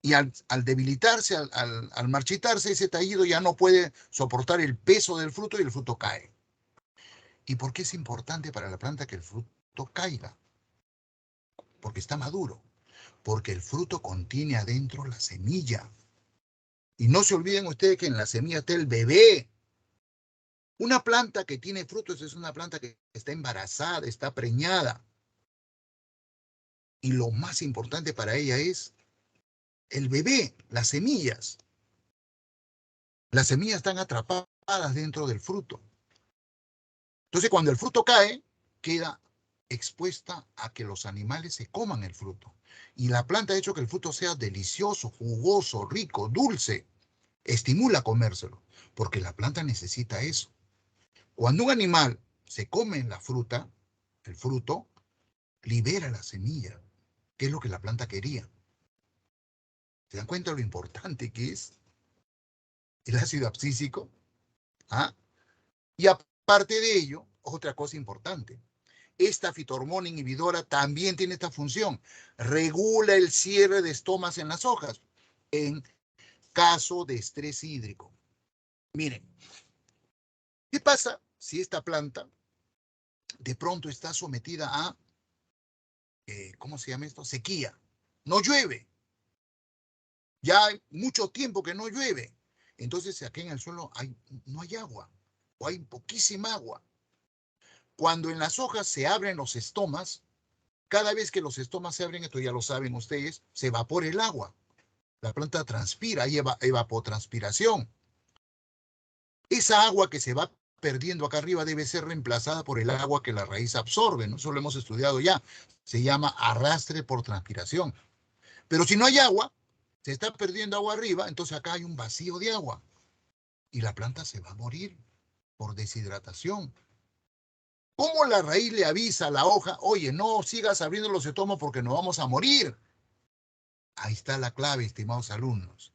[SPEAKER 1] Y al debilitarse, al marchitarse, ese tallido ya no puede soportar el peso del fruto y el fruto cae. ¿Y por qué es importante para la planta que el fruto caiga? Porque está maduro. Porque el fruto contiene adentro la semilla. Y no se olviden ustedes que en la semilla está el bebé. Una planta que tiene frutos es una planta que está embarazada, está preñada. Y lo más importante para ella es el bebé, las semillas. Las semillas están atrapadas dentro del fruto. Entonces, cuando el fruto cae, queda expuesta a que los animales se coman el fruto. Y la planta ha hecho que el fruto sea delicioso, jugoso, rico, dulce. Estimula a comérselo, porque la planta necesita eso. Cuando un animal se come la fruta, el fruto, libera la semilla, que es lo que la planta quería. ¿Se dan cuenta de lo importante que es el ácido abscísico? ¿Ah? Y aparte de ello, otra cosa importante. Esta fitohormona inhibidora también tiene esta función. Regula el cierre de estomas en las hojas en caso de estrés hídrico. Miren, ¿qué pasa si esta planta de pronto está sometida a, ¿cómo se llama esto? Sequía. No llueve. Ya hay mucho tiempo que no llueve. Entonces aquí en el suelo no hay agua o hay poquísima agua. Cuando en las hojas se abren los estomas, cada vez que los estomas se abren, esto ya lo saben ustedes, se evapora el agua. La planta transpira, hay evapotranspiración. Esa agua que se va perdiendo acá arriba debe ser reemplazada por el agua que la raíz absorbe, ¿no? Eso lo hemos estudiado ya. Se llama arrastre por transpiración. Pero si no hay agua, se está perdiendo agua arriba, entonces acá hay un vacío de agua. Y la planta se va a morir por deshidratación. ¿Cómo la raíz le avisa a la hoja, oye, no sigas abriendo los estomas porque nos vamos a morir? Ahí está la clave, estimados alumnos.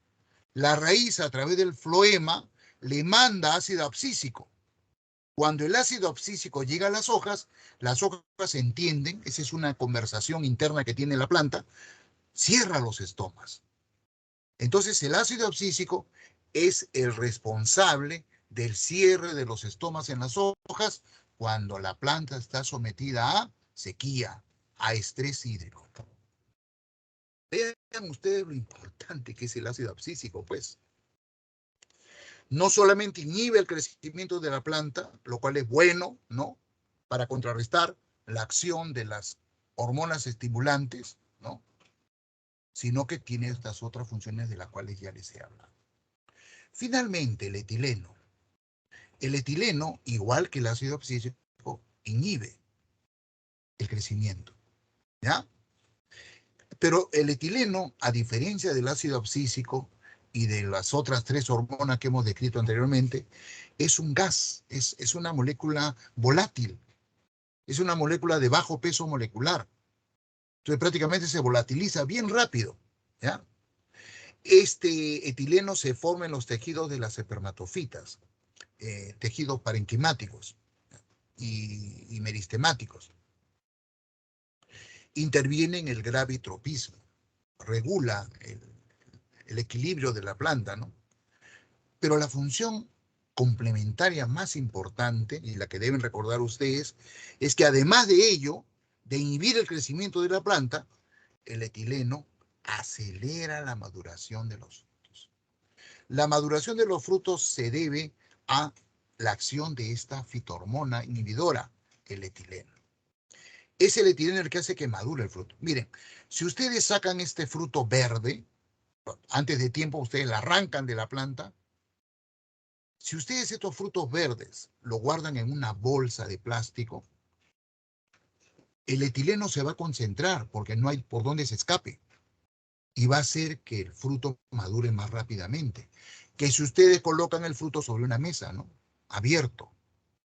[SPEAKER 1] La raíz, a través del floema, le manda ácido abscísico. Cuando el ácido abscísico llega a las hojas entienden, esa es una conversación interna que tiene la planta, cierra los estomas. Entonces el ácido abscísico es el responsable del cierre de los estomas en las hojas cuando la planta está sometida a sequía, a estrés hídrico. Vean ustedes lo importante que es el ácido abscísico, pues. No solamente inhibe el crecimiento de la planta, lo cual es bueno, ¿no? Para contrarrestar la acción de las hormonas estimulantes, ¿no? Sino que tiene estas otras funciones de las cuales ya les he hablado. Finalmente, el etileno. El etileno, igual que el ácido abscísico, inhibe el crecimiento, ¿ya? Pero el etileno, a diferencia del ácido abscísico y de las otras tres hormonas que hemos descrito anteriormente, es un gas, es una molécula volátil, es una molécula de bajo peso molecular. Entonces prácticamente se volatiliza bien rápido, ¿ya? Este etileno se forma en los tejidos de las espermatofitas, tejidos parenquimáticos y meristemáticos. Interviene en el gravitropismo, regula el equilibrio de la planta, ¿no? Pero la función complementaria más importante, y la que deben recordar ustedes, es que además de ello, de inhibir el crecimiento de la planta, el etileno acelera la maduración de los frutos. La maduración de los frutos se debe a la acción de esta fitohormona inhibidora, el etileno. Es el etileno el que hace que madure el fruto. Miren, si ustedes sacan este fruto verde, antes de tiempo ustedes la arrancan de la planta, si ustedes estos frutos verdes lo guardan en una bolsa de plástico, el etileno se va a concentrar porque no hay por dónde se escape y va a hacer que el fruto madure más rápidamente. Que si ustedes colocan el fruto sobre una mesa, ¿no? Abierto,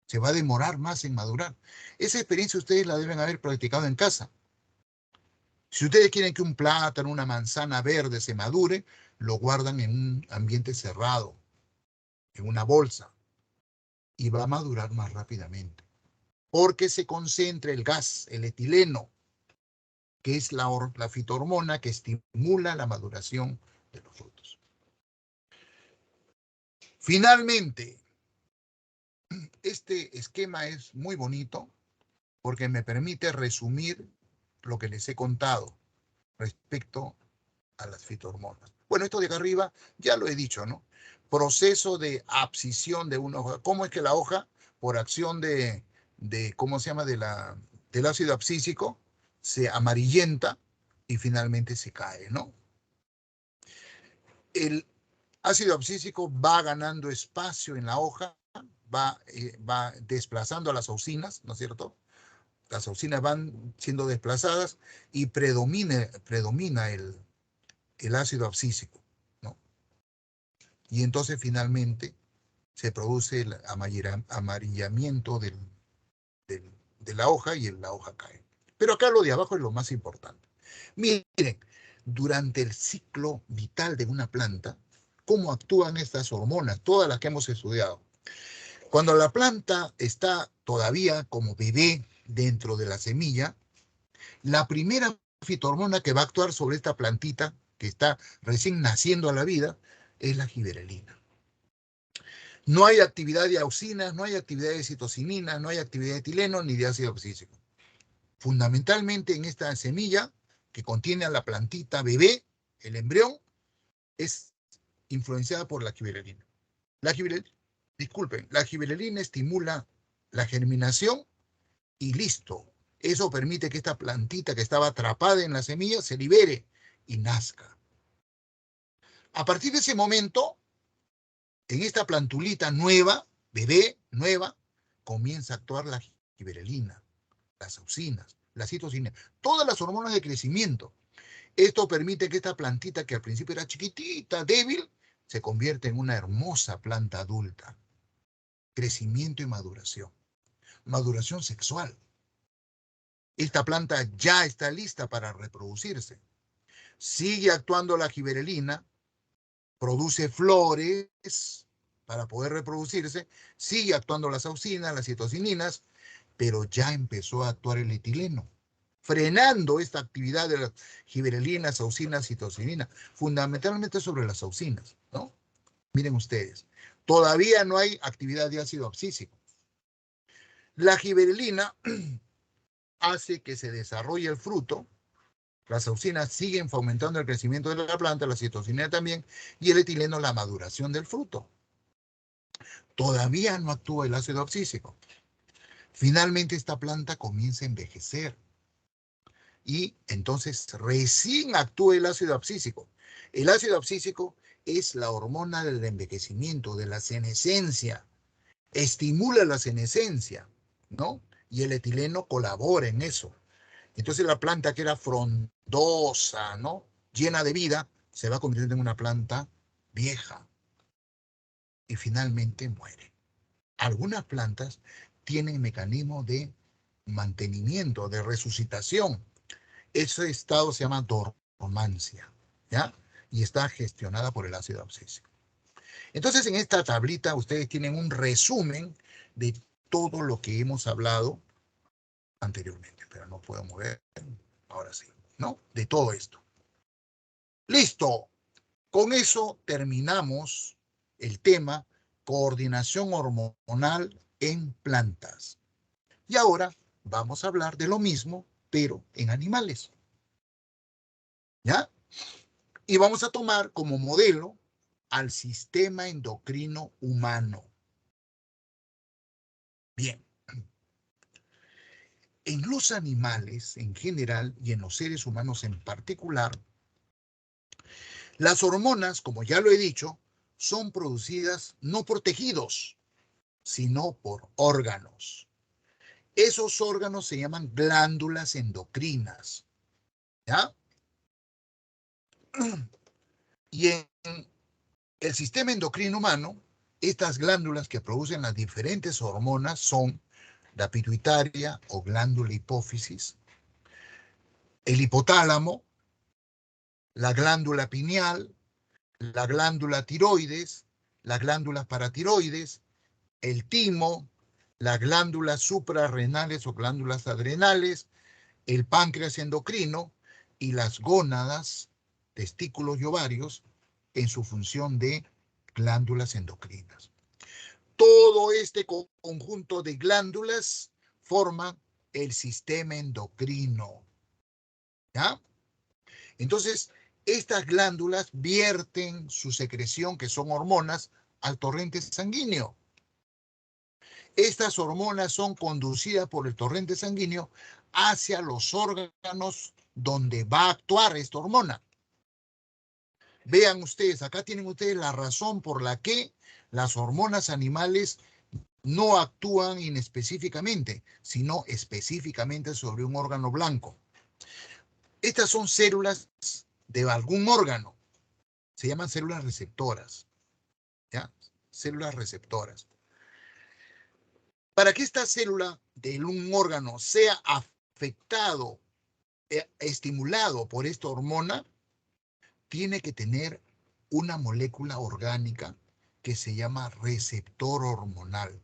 [SPEAKER 1] se va a demorar más en madurar. Esa experiencia ustedes la deben haber practicado en casa. Si ustedes quieren que un plátano, una manzana verde se madure, lo guardan en un ambiente cerrado, en una bolsa, y va a madurar más rápidamente. Porque se concentra el gas, el etileno, que es la fitohormona que estimula la maduración de los frutos. Finalmente, este esquema es muy bonito porque me permite resumir lo que les he contado respecto a las fitohormonas. Bueno, esto de acá arriba ya lo he dicho, ¿no? Proceso de abscisión de una hoja. ¿Cómo es que la hoja, por acción ¿cómo se llama? Del ácido abscísico, se amarillenta y finalmente se cae, ¿no? El ácido abscísico va ganando espacio en la hoja, va desplazando a las auxinas, ¿no es cierto? Las auxinas van siendo desplazadas y predomina el ácido abscísico, ¿no? Y entonces finalmente se produce el amarillamiento de la hoja y la hoja cae. Pero acá lo de abajo es lo más importante. Miren, durante el ciclo vital de una planta, ¿cómo actúan estas hormonas? Todas las que hemos estudiado. Cuando la planta está todavía como bebé dentro de la semilla, la primera fitohormona que va a actuar sobre esta plantita que está recién naciendo a la vida es la giberelina. No hay actividad de auxinas, no hay actividad de citocinina, no hay actividad de etileno ni de ácido abscísico. Fundamentalmente en esta semilla que contiene a la plantita bebé, el embrión, es influenciada por la giberelina. La giberelina estimula la germinación y listo. Eso permite que esta plantita que estaba atrapada en la semilla se libere y nazca. A partir de ese momento, en esta plantulita nueva, bebé nueva, comienza a actuar la giberelina, las auxinas, la citocinina, todas las hormonas de crecimiento. Esto permite que esta plantita, que al principio era chiquitita, débil, se convierta en una hermosa planta adulta. Crecimiento y maduración. Maduración sexual. Esta planta ya está lista para reproducirse. Sigue actuando la giberelina, produce flores para poder reproducirse, sigue actuando las auxinas, las citocininas, pero ya empezó a actuar el etileno, frenando esta actividad de las giberelinas, auxinas, citocininas, fundamentalmente sobre las auxinas, ¿no? Miren ustedes, todavía no hay actividad de ácido abscísico. La giberelina hace que se desarrolle el fruto, las auxinas siguen fomentando el crecimiento de la planta, la citocinina también, y el etileno la maduración del fruto. Todavía no actúa el ácido abscísico. Finalmente esta planta comienza a envejecer y entonces recién actúa el ácido abscísico. El ácido abscísico es la hormona del envejecimiento, de la senescencia. Estimula la senescencia, ¿no? Y el etileno colabora en eso. Entonces la planta que era frondosa, ¿no? Llena de vida, se va convirtiendo en una planta vieja y finalmente muere. Algunas plantas tienen mecanismo de mantenimiento, de resucitación. Ese estado se llama dormancia, ¿ya? Y está gestionada por el ácido abscísico. Entonces, en esta tablita ustedes tienen un resumen de todo lo que hemos hablado anteriormente, pero no puedo mover, ahora sí, ¿no? De todo esto. ¡Listo! Con eso terminamos el tema coordinación hormonal en plantas. Y ahora vamos a hablar de lo mismo, pero en animales. ¿Ya? Y vamos a tomar como modelo al sistema endocrino humano. Bien. En los animales en general y en los seres humanos en particular, las hormonas, como ya lo he dicho, son producidas no por tejidos, sino por órganos. Esos órganos se llaman glándulas endocrinas. ¿Ya? Y en el sistema endocrino humano, estas glándulas que producen las diferentes hormonas son la pituitaria o glándula hipófisis, el hipotálamo, la glándula pineal, la glándula tiroides, las glándulas paratiroides, el timo, las glándulas suprarrenales o glándulas adrenales, el páncreas endocrino y las gónadas, testículos y ovarios, en su función de glándulas endocrinas. Todo este conjunto de glándulas forma el sistema endocrino. ¿Ya? Entonces, estas glándulas vierten su secreción, que son hormonas, al torrente sanguíneo. Estas hormonas son conducidas por el torrente sanguíneo hacia los órganos donde va a actuar esta hormona. Vean ustedes, acá tienen ustedes la razón por la que las hormonas animales no actúan inespecíficamente, sino específicamente sobre un órgano blanco. Estas son células de algún órgano. Se llaman células receptoras. ¿Ya? Células receptoras. Para que esta célula de un órgano sea afectado, estimulado por esta hormona, tiene que tener una molécula orgánica que se llama receptor hormonal.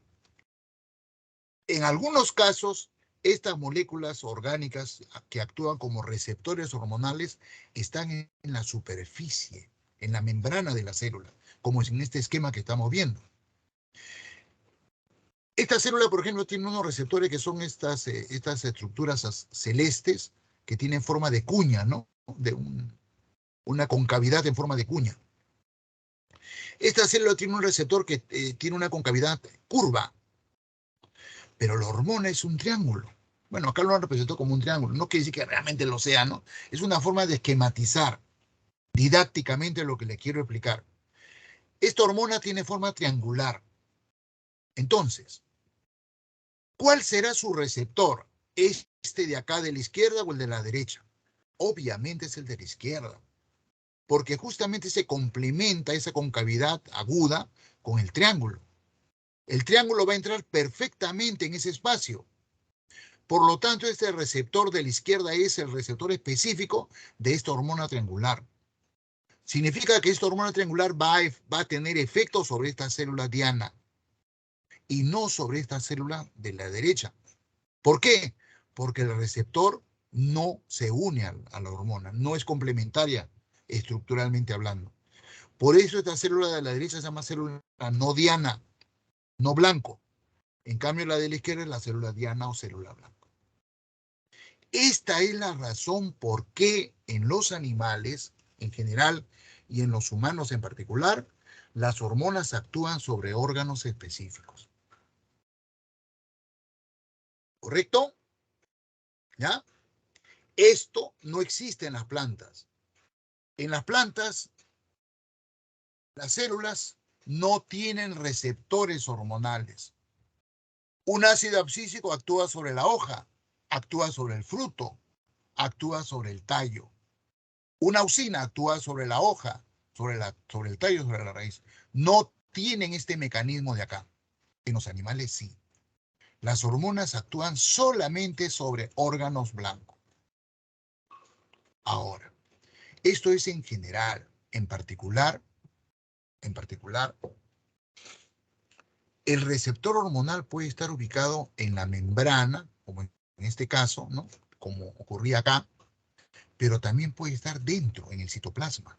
[SPEAKER 1] En algunos casos, estas moléculas orgánicas que actúan como receptores hormonales están en la superficie, en la membrana de la célula, como es en este esquema que estamos viendo. Esta célula, por ejemplo, tiene unos receptores que son estas estructuras celestes que tienen forma de cuña, ¿no? De una concavidad en forma de cuña. Esta célula tiene un receptor que tiene una concavidad curva, pero la hormona es un triángulo. Bueno, acá lo han representado como un triángulo. No quiere decir que realmente lo sea, ¿no? Es una forma de esquematizar didácticamente lo que le quiero explicar. Esta hormona tiene forma triangular. Entonces, ¿cuál será su receptor? ¿Este de acá de la izquierda o el de la derecha? Obviamente es el de la izquierda, porque justamente se complementa esa concavidad aguda con el triángulo. El triángulo va a entrar perfectamente en ese espacio. Por lo tanto, este receptor de la izquierda es el receptor específico de esta hormona triangular. Significa que esta hormona triangular va a tener efecto sobre esta célula diana y no sobre esta célula de la derecha. ¿Por qué? Porque el receptor no se une a la hormona, no es complementaria estructuralmente hablando. Por eso esta célula de la derecha se llama célula no diana, no blanco. En cambio, la de la izquierda es la célula diana o célula blanca. Esta es la razón por qué en los animales en general y en los humanos en particular, las hormonas actúan sobre órganos específicos. ¿Correcto? ¿Ya? Esto no existe en las plantas. En las plantas, las células no tienen receptores hormonales. Un ácido abscísico actúa sobre la hoja, actúa sobre el fruto, actúa sobre el tallo. Una auxina actúa sobre la hoja, sobre el tallo, sobre la raíz. No tienen este mecanismo de acá. En los animales sí. Las hormonas actúan solamente sobre órganos blancos. Ahora, esto es en general. En particular, el receptor hormonal puede estar ubicado en la membrana, como en este caso, ¿no? Como ocurría acá, pero también puede estar dentro, en el citoplasma.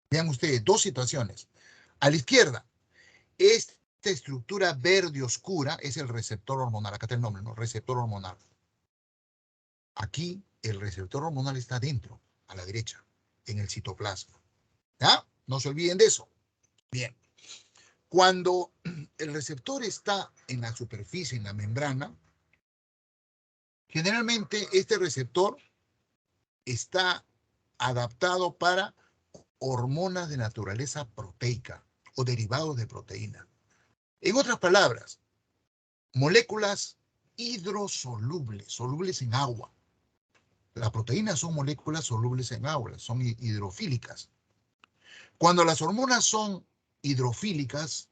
[SPEAKER 1] Vean ustedes, dos situaciones. A la izquierda, esta estructura verde oscura es el receptor hormonal. Acá está el nombre, ¿no? Receptor hormonal. Aquí, el receptor hormonal está dentro, a la derecha, en el citoplasma. ¿Ya? No se olviden de eso. Bien. Cuando el receptor está en la superficie, en la membrana, generalmente este receptor está adaptado para hormonas de naturaleza proteica o derivados de proteína. En otras palabras, moléculas hidrosolubles, solubles en agua. Las proteínas son moléculas solubles en agua, son hidrofílicas. Cuando las hormonas son hidrofílicas,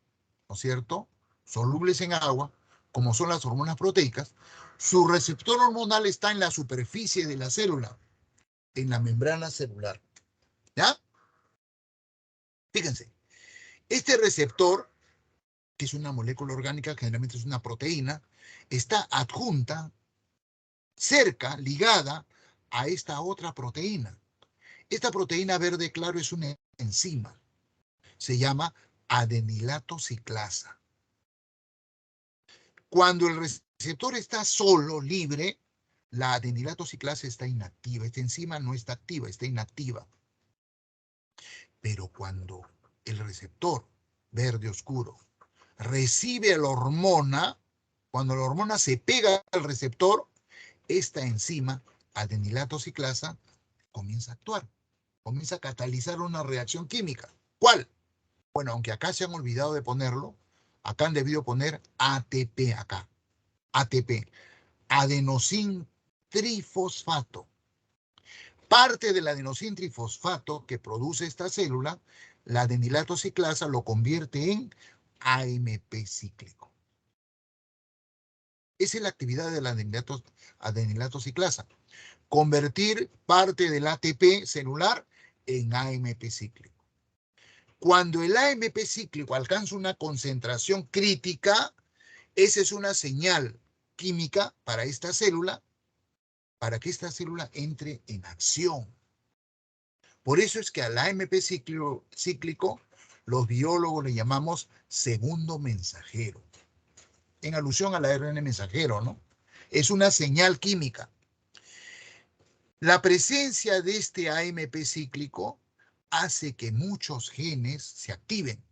[SPEAKER 1] ¿no es cierto?, solubles en agua, como son las hormonas proteicas, su receptor hormonal está en la superficie de la célula, en la membrana celular. ¿Ya? Fíjense, este receptor, que es una molécula orgánica, generalmente es una proteína, está adjunta, cerca, ligada a esta otra proteína. Esta proteína verde claro es una enzima. Se llama adenilato ciclasa. Cuando el receptor está solo, libre, la adenilato ciclasa está inactiva. Esta enzima no está activa, está inactiva. Pero cuando el receptor verde oscuro recibe la hormona, cuando la hormona se pega al receptor, esta enzima, adenilato ciclasa, comienza a actuar, comienza a catalizar una reacción química. ¿Cuál? Bueno, aunque acá se han olvidado de ponerlo, acá han debido poner ATP acá. ATP, adenosín trifosfato. Parte del adenosín trifosfato que produce esta célula, la adenilato ciclasa lo convierte en AMP cíclico. Esa es la actividad del adenilato ciclasa. Convertir parte del ATP celular en AMP cíclico. Cuando el AMP cíclico alcanza una concentración crítica, esa es una señal química para esta célula, para que esta célula entre en acción. Por eso es que al AMP cíclico los biólogos le llamamos segundo mensajero, en alusión al ARN mensajero, ¿no? Es una señal química. La presencia de este AMP cíclico hace que muchos genes se activen.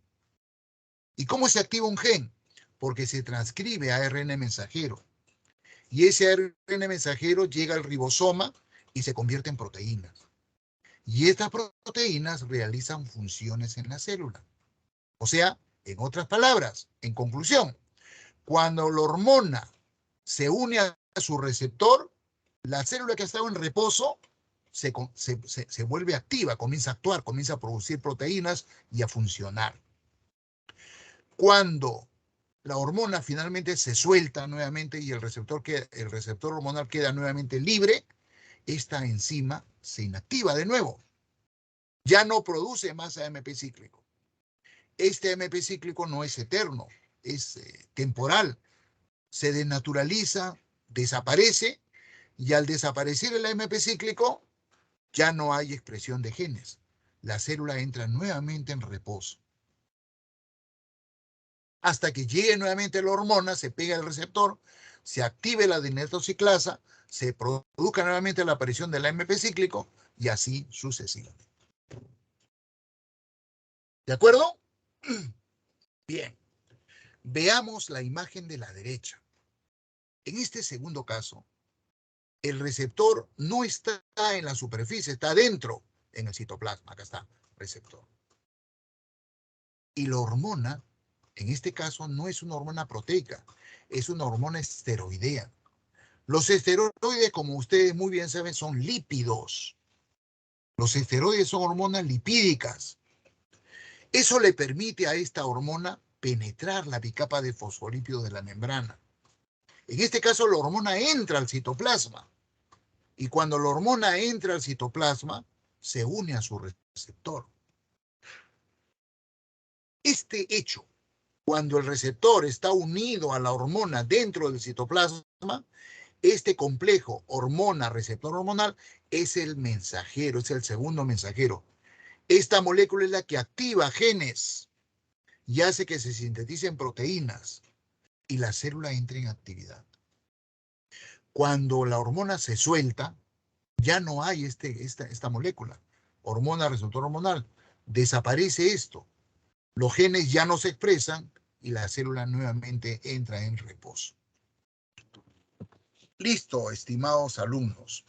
[SPEAKER 1] ¿Y cómo se activa un gen? Porque se transcribe a ARN mensajero. Y ese ARN mensajero llega al ribosoma y se convierte en proteínas. Y estas proteínas realizan funciones en la célula. O sea, en otras palabras, en conclusión, cuando la hormona se une a su receptor, la célula que ha estado en reposo se vuelve activa, comienza a actuar, comienza a producir proteínas y a funcionar. Cuando la hormona finalmente se suelta nuevamente y el receptor hormonal queda nuevamente libre, esta enzima se inactiva de nuevo. Ya no produce más AMP cíclico. Este AMP cíclico no es eterno, es temporal. Se desnaturaliza, desaparece, y al desaparecer el AMP cíclico, ya no hay expresión de genes. La célula entra nuevamente en reposo. Hasta que llegue nuevamente la hormona, se pega al receptor, se active la adenilato ciclasa, se produzca nuevamente la aparición del AMP cíclico y así sucesivamente. ¿De acuerdo? Bien. Veamos la imagen de la derecha. En este segundo caso, el receptor no está en la superficie, está adentro en el citoplasma. Acá está, receptor. Y la hormona, en este caso, no es una hormona proteica, es una hormona esteroidea. Los esteroides, como ustedes muy bien saben, son lípidos. Los esteroides son hormonas lipídicas. Eso le permite a esta hormona penetrar la bicapa de fosfolípidos de la membrana. En este caso, la hormona entra al citoplasma. Y cuando la hormona entra al citoplasma, se une a su receptor. Este hecho, cuando el receptor está unido a la hormona dentro del citoplasma, este complejo hormona-receptor hormonal es el mensajero, es el segundo mensajero. Esta molécula es la que activa genes y hace que se sinteticen proteínas y la célula entre en actividad. Cuando la hormona se suelta, ya no hay esta molécula, hormona-receptor hormonal. Desaparece esto. Los genes ya no se expresan y la célula nuevamente entra en reposo. Listo, estimados alumnos.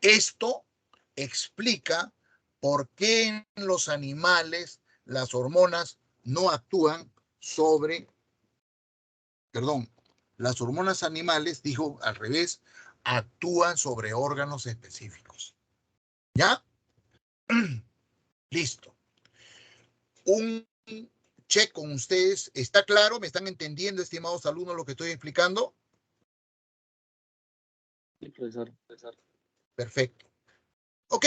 [SPEAKER 1] Esto explica por qué en los animales las hormonas no actúan sobre, las hormonas animales, dijo al revés, actúan sobre órganos específicos. ¿Ya? Listo. Un check con ustedes. ¿Está claro? ¿Me están entendiendo, estimados alumnos, lo que estoy explicando?
[SPEAKER 2] Sí, profesor.
[SPEAKER 1] Perfecto. Ok.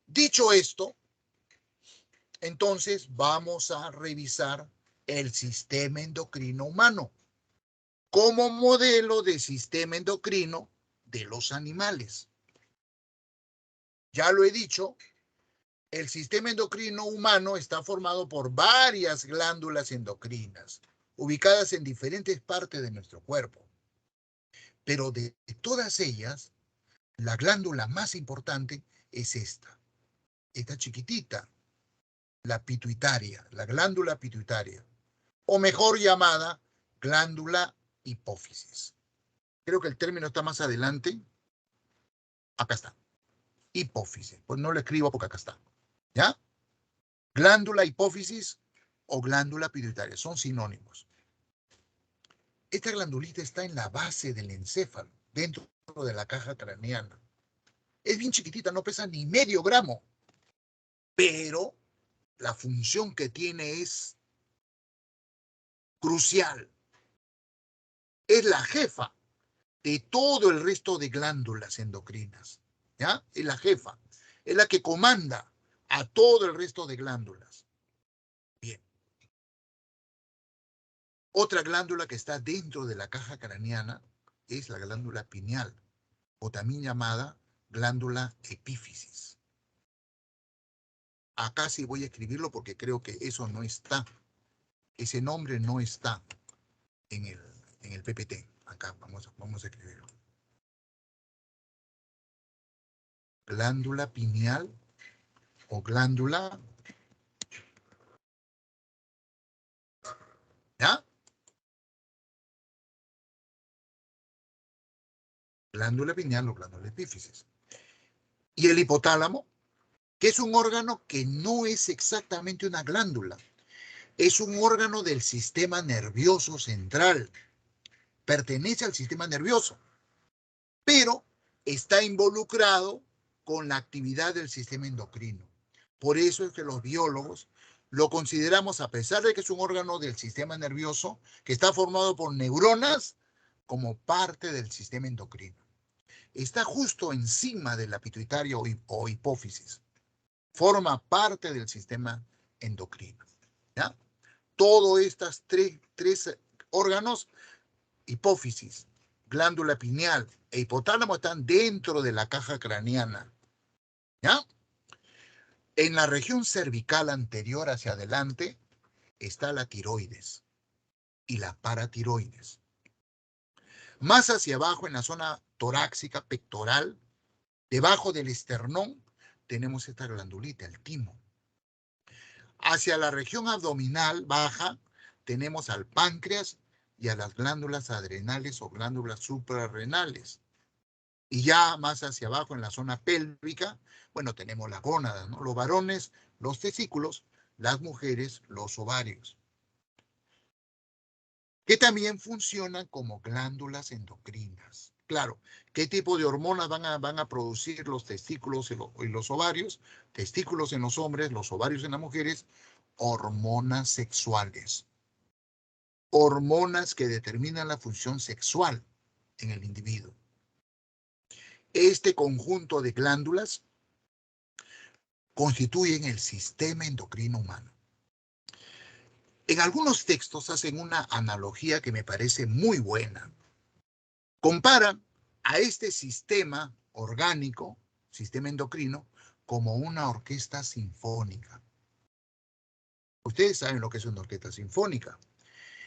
[SPEAKER 1] Dicho esto, entonces vamos a revisar el sistema endocrino humano como modelo de sistema endocrino de los animales. Ya lo he dicho, el sistema endocrino humano está formado por varias glándulas endocrinas, ubicadas en diferentes partes de nuestro cuerpo. Pero de todas ellas, la glándula más importante es esta chiquitita, la pituitaria, la glándula pituitaria, o mejor llamada glándula hipófisis. Creo que el término está más adelante. Acá está. Hipófisis. Pues no lo escribo porque acá está. ¿Ya? Glándula hipófisis o glándula pituitaria. Son sinónimos. Esta glandulita está en la base del encéfalo, dentro de la caja craneana. Es bien chiquitita, no pesa ni medio gramo. Pero la función que tiene es crucial. Es la jefa de todo el resto de glándulas endocrinas. ¿Ya? Es la jefa. Es la que comanda a todo el resto de glándulas. Bien. Otra glándula que está dentro de la caja craneana es la glándula pineal, o también llamada glándula epífisis. Acá sí voy a escribirlo porque creo que eso no está. Ese nombre no está en el PPT. Acá vamos a escribirlo. Glándula pineal o glándula, ¿ya? Glándula pineal o glándula epífisis. Y el hipotálamo, que es un órgano que no es exactamente una glándula. Es un órgano del sistema nervioso central. Pertenece al sistema nervioso, pero está involucrado con la actividad del sistema endocrino. Por eso es que los biólogos lo consideramos, a pesar de que es un órgano del sistema nervioso, que está formado por neuronas, como parte del sistema endocrino. Está justo encima de la pituitaria o hipófisis. Forma parte del sistema endocrino. ¿Ya? Todos estos tres órganos, hipófisis, glándula pineal e hipotálamo, están dentro de la caja craneana. ¿Ya? En la región cervical anterior hacia adelante está la tiroides y la paratiroides. Más hacia abajo, en la zona torácica, pectoral, debajo del esternón, tenemos esta glandulita, el timo. Hacia la región abdominal baja, tenemos al páncreas y a las glándulas adrenales o glándulas suprarrenales. Y ya más hacia abajo, en la zona pélvica, bueno, tenemos las gónadas, ¿no? Los varones, los testículos, las mujeres, los ovarios, que también funcionan como glándulas endocrinas. Claro, ¿qué tipo de hormonas van a producir los testículos y los ovarios? Testículos en los hombres, los ovarios en las mujeres, hormonas sexuales. Hormonas que determinan la función sexual en el individuo. Este conjunto de glándulas constituyen el sistema endocrino humano. En algunos textos hacen una analogía que me parece muy buena. Comparan a este sistema orgánico, sistema endocrino, como una orquesta sinfónica. Ustedes saben lo que es una orquesta sinfónica.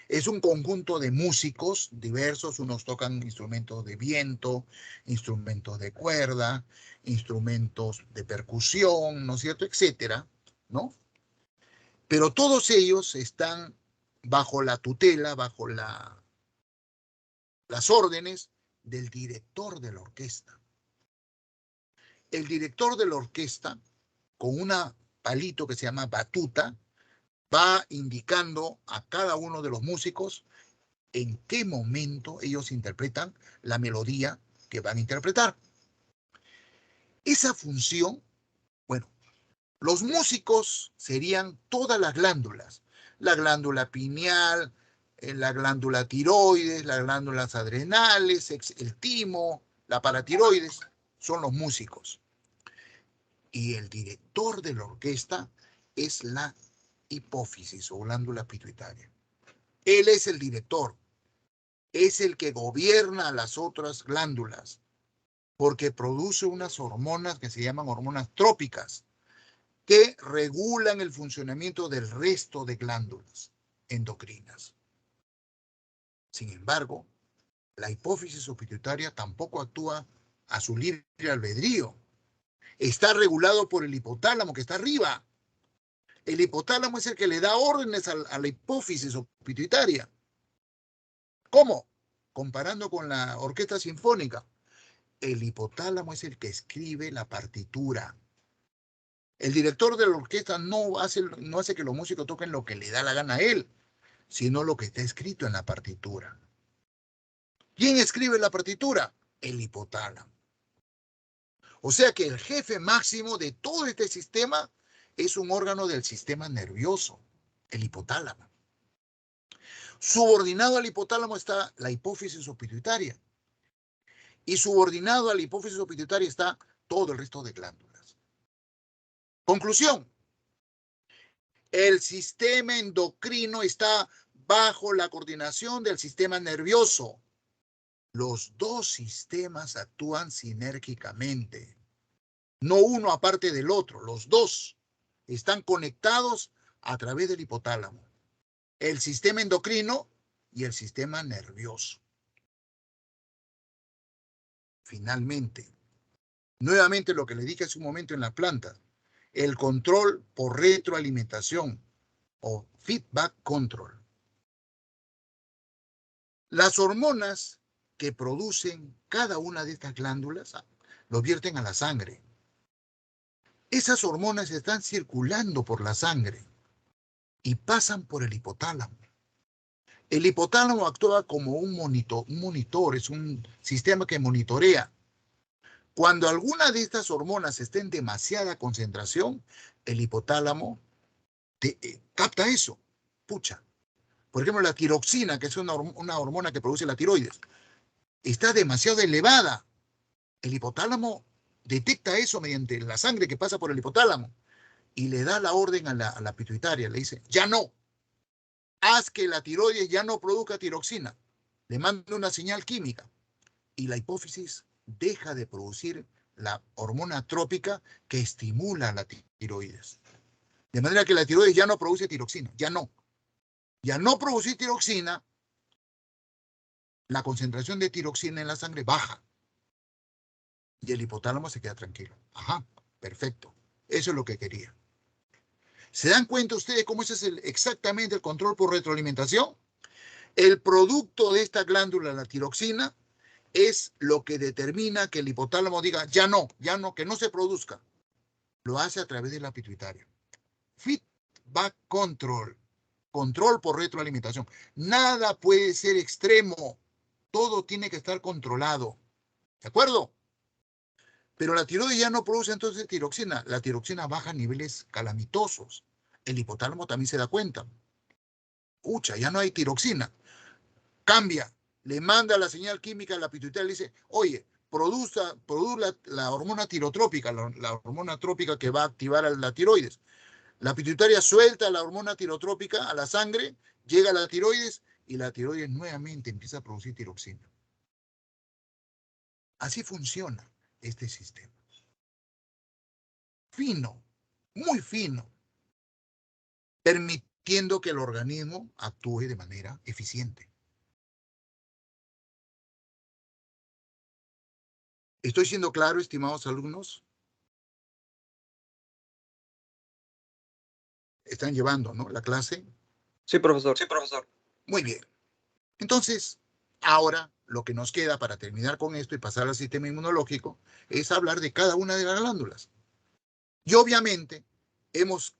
[SPEAKER 1] Es un conjunto de músicos diversos, unos tocan instrumentos de viento, instrumentos de cuerda, instrumentos de percusión, ¿no es cierto?, etcétera, ¿no? Pero todos ellos están bajo la tutela, bajo las órdenes del director de la orquesta. El director de la orquesta, con un palito que se llama batuta, va indicando a cada uno de los músicos en qué momento ellos interpretan la melodía que van a interpretar. Esa función, bueno, los músicos serían todas las glándulas, la glándula pineal, la glándula tiroides, las glándulas adrenales, el timo, la paratiroides, son los músicos. Y el director de la orquesta es la hipófisis o glándula pituitaria. Él es el director, es el que gobierna las otras glándulas, porque produce unas hormonas que se llaman hormonas trópicas, que regulan el funcionamiento del resto de glándulas endocrinas. Sin embargo, la hipófisis subpituitaria tampoco actúa a su libre albedrío. Está regulado por el hipotálamo que está arriba. El hipotálamo es el que le da órdenes a la hipófisis subpituitaria. ¿Cómo? Comparando con la orquesta sinfónica. El hipotálamo es el que escribe la partitura. El director de la orquesta no hace que los músicos toquen lo que le da la gana a él, sino lo que está escrito en la partitura. ¿Quién escribe la partitura? El hipotálamo. O sea que el jefe máximo de todo este sistema es un órgano del sistema nervioso, el hipotálamo. Subordinado al hipotálamo está la hipófisis subpituitaria. Y subordinado a la hipófisis subpituitaria está todo el resto de glándulas. Conclusión. El sistema endocrino está bajo la coordinación del sistema nervioso. Los dos sistemas actúan sinérgicamente, no uno aparte del otro. Los dos están conectados a través del hipotálamo, el sistema endocrino y el sistema nervioso. Finalmente, nuevamente lo que le dije hace un momento en la planta, el control por retroalimentación o feedback control. Las hormonas que producen cada una de estas glándulas lo vierten a la sangre. Esas hormonas están circulando por la sangre y pasan por el hipotálamo. El hipotálamo actúa como un monitor, es un sistema que monitorea. Cuando alguna de estas hormonas está en demasiada concentración, el hipotálamo capta eso. Pucha. Por ejemplo, la tiroxina, que es una hormona que produce la tiroides, está demasiado elevada. El hipotálamo detecta eso mediante la sangre que pasa por el hipotálamo y le da la orden a la pituitaria. Le dice, ya no. Haz que la tiroides ya no produzca tiroxina. Le manda una señal química y la hipófisis deja de producir la hormona trópica que estimula la tiroides. De manera que la tiroides ya no produce tiroxina, ya no. Y al no producir tiroxina, la concentración de tiroxina en la sangre baja. Y el hipotálamo se queda tranquilo. Ajá, perfecto. Eso es lo que quería. ¿Se dan cuenta ustedes cómo ese es exactamente el control por retroalimentación? El producto de esta glándula, la tiroxina, es lo que determina que el hipotálamo diga, ya no, que no se produzca. Lo hace a través de la pituitaria. Feedback control. Control por retroalimentación. Nada puede ser extremo. Todo tiene que estar controlado. ¿De acuerdo? Pero la tiroides ya no produce entonces tiroxina. La tiroxina baja a niveles calamitosos. El hipotálamo también se da cuenta. Ucha, ya no hay tiroxina. Cambia. Le manda la señal química a la pituitaria y le dice, oye, produce la hormona tirotrópica, la hormona trópica que va a activar a la tiroides. La pituitaria suelta la hormona tirotrópica a la sangre, llega a la tiroides y la tiroides nuevamente empieza a producir tiroxina. Así funciona este sistema. Fino, muy fino, permitiendo que el organismo actúe de manera eficiente. ¿Estoy siendo claro, estimados alumnos? Están llevando, ¿no?, la clase.
[SPEAKER 2] Sí, profesor.
[SPEAKER 3] Sí, profesor.
[SPEAKER 1] Muy bien. Entonces, ahora lo que nos queda para terminar con esto y pasar al sistema inmunológico es hablar de cada una de las glándulas. Y obviamente hemos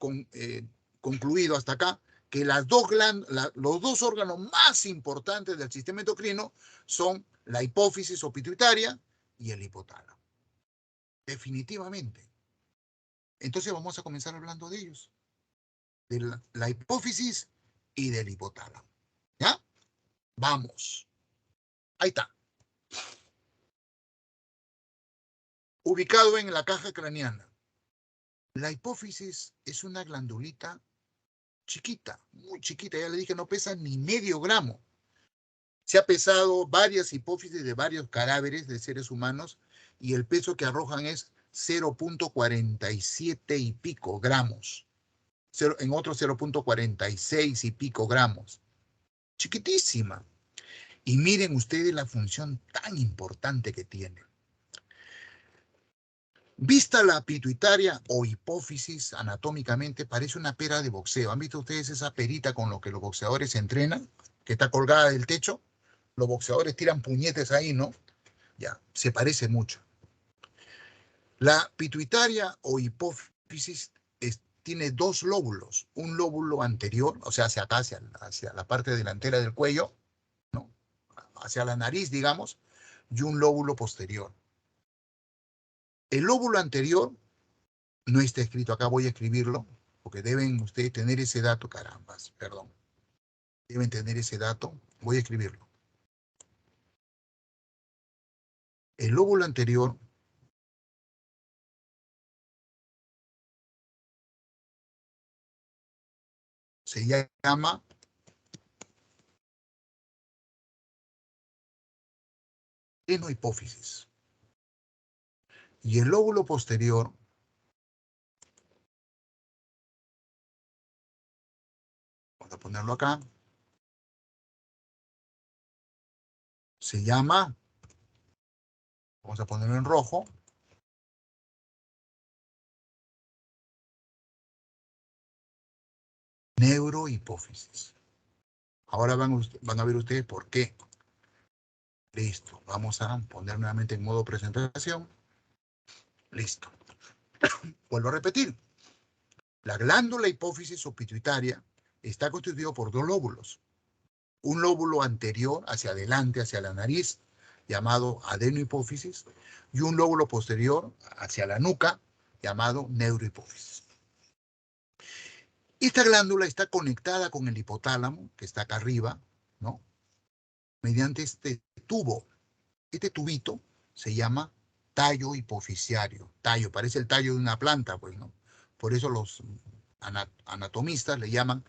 [SPEAKER 1] concluido hasta acá que los dos órganos más importantes del sistema endocrino son la hipófisis o pituitaria y el hipotálamo. Definitivamente. Entonces vamos a comenzar hablando de ellos. De la hipófisis y del hipotálamo. ¿Ya? Vamos. Ahí está. Ubicado en la caja craneana. La hipófisis es una glandulita chiquita, muy chiquita. Ya le dije, no pesa ni medio gramo. Se ha pesado varias hipófisis de varios cadáveres de seres humanos y el peso que arrojan es 0.47 y pico gramos. En otros 0.46 y pico gramos. Chiquitísima. Y miren ustedes la función tan importante que tiene. Vista la pituitaria o hipófisis anatómicamente, parece una pera de boxeo. ¿Han visto ustedes esa perita con lo que los boxeadores entrenan? Que está colgada del techo. Los boxeadores tiran puñetes ahí, ¿no? Ya, se parece mucho. La pituitaria o hipófisis tiene dos lóbulos. Un lóbulo anterior, o sea, hacia acá, hacia la parte delantera del cuello, ¿no? Hacia la nariz, digamos, y un lóbulo posterior. El lóbulo anterior no está escrito acá, voy a escribirlo, porque deben ustedes tener ese dato, carambas, perdón. Deben tener ese dato, voy a escribirlo. El lóbulo anterior se llama adenohipófisis. Y el lóbulo posterior vamos a ponerlo acá, se llama, vamos a ponerlo en rojo, neurohipófisis. Ahora van a ver ustedes por qué. Listo, vamos a poner nuevamente en modo presentación. Listo. Vuelvo a repetir. La glándula hipófisis o pituitaria está constituida por dos lóbulos. Un lóbulo anterior hacia adelante, hacia la nariz, llamado adenohipófisis, y un lóbulo posterior hacia la nuca, llamado neurohipófisis. Esta glándula está conectada con el hipotálamo, que está acá arriba, ¿no? Mediante este tubo. Este tubito se llama tallo hipofisiario. Tallo, parece el tallo de una planta, pues, ¿no? Por eso los anatomistas le llaman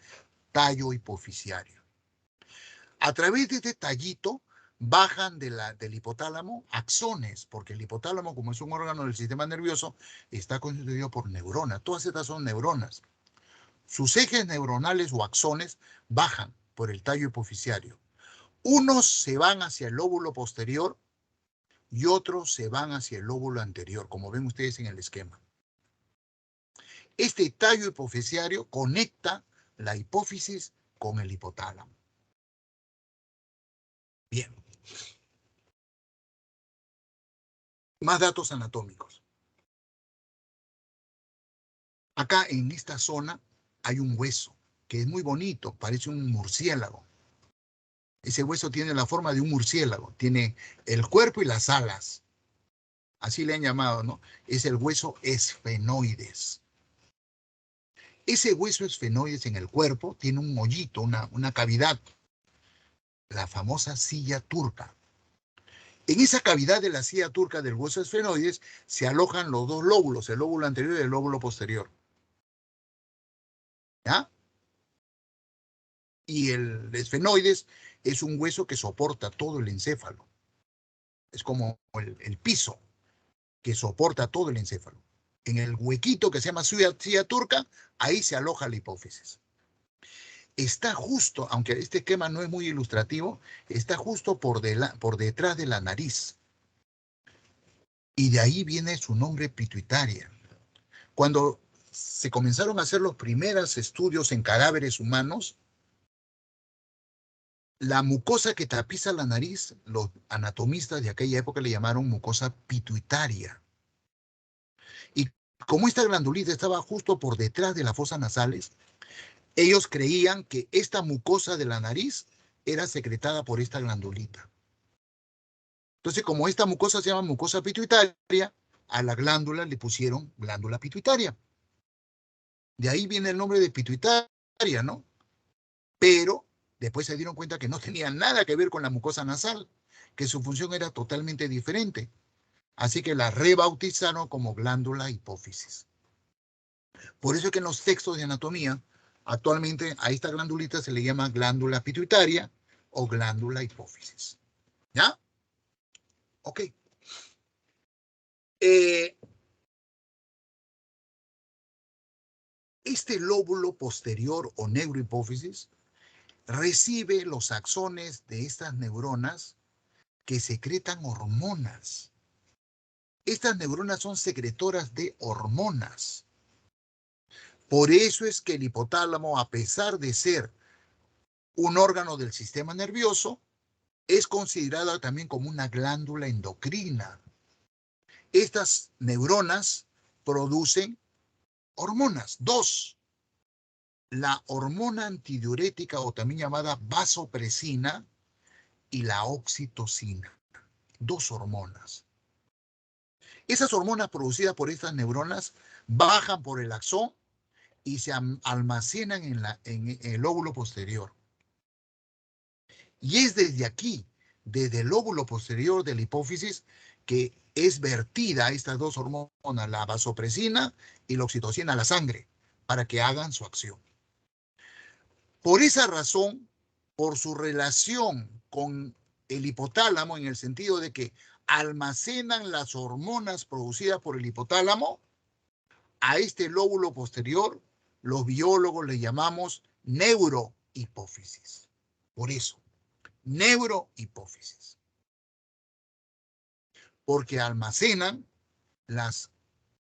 [SPEAKER 1] tallo hipofisiario. A través de este tallito bajan del hipotálamo axones, porque el hipotálamo, como es un órgano del sistema nervioso, está constituido por neuronas. Todas estas son neuronas. Sus ejes neuronales o axones bajan por el tallo hipofisiario. Unos se van hacia el lóbulo posterior y otros se van hacia el lóbulo anterior, como ven ustedes en el esquema. Este tallo hipofisiario conecta la hipófisis con el hipotálamo. Bien. Más datos anatómicos. Acá en esta zona hay un hueso que es muy bonito, parece un murciélago. Ese hueso tiene la forma de un murciélago, tiene el cuerpo y las alas. Así le han llamado, ¿no? Es el hueso esfenoides. Ese hueso esfenoides en el cuerpo tiene un hoyito, una cavidad, la famosa silla turca. En esa cavidad de la silla turca del hueso esfenoides se alojan los dos lóbulos, el lóbulo anterior y el lóbulo posterior. ¿Ya? Y el esfenoides es un hueso que soporta todo el encéfalo. Es como el piso que soporta todo el encéfalo. En el huequito que se llama silla turca, ahí se aloja la hipófisis. Está justo, aunque este esquema no es muy ilustrativo, está justo por detrás de la nariz. Y de ahí viene su nombre pituitaria. Cuando se comenzaron a hacer los primeros estudios en cadáveres humanos, la mucosa que tapiza la nariz, los anatomistas de aquella época le llamaron mucosa pituitaria. Y como esta glandulita estaba justo por detrás de las fosas nasales, ellos creían que esta mucosa de la nariz era secretada por esta glandulita. Entonces, como esta mucosa se llama mucosa pituitaria, a la glándula le pusieron glándula pituitaria. De ahí viene el nombre de pituitaria, ¿no? Pero después se dieron cuenta que no tenía nada que ver con la mucosa nasal, que su función era totalmente diferente. Así que la rebautizaron como glándula hipófisis. Por eso es que en los textos de anatomía, actualmente a esta glandulita se le llama glándula pituitaria o glándula hipófisis. ¿Ya? Ok. Este lóbulo posterior o neurohipófisis recibe los axones de estas neuronas que secretan hormonas. Estas neuronas son secretoras de hormonas. Por eso es que el hipotálamo, a pesar de ser un órgano del sistema nervioso, es considerado también como una glándula endocrina. Estas neuronas producen hormonas. Dos, la hormona antidiurética o también llamada vasopresina y la oxitocina. Dos hormonas. Esas hormonas producidas por estas neuronas bajan por el axón y se almacenan en el lóbulo posterior. Y es desde aquí, desde el lóbulo posterior de la hipófisis, que es vertida estas dos hormonas, la vasopresina y la oxitocina, a la sangre, para que hagan su acción. Por esa razón, por su relación con el hipotálamo, en el sentido de que almacenan las hormonas producidas por el hipotálamo, a este lóbulo posterior, los biólogos le llamamos neurohipófisis. Por eso, neurohipófisis. Porque almacenan las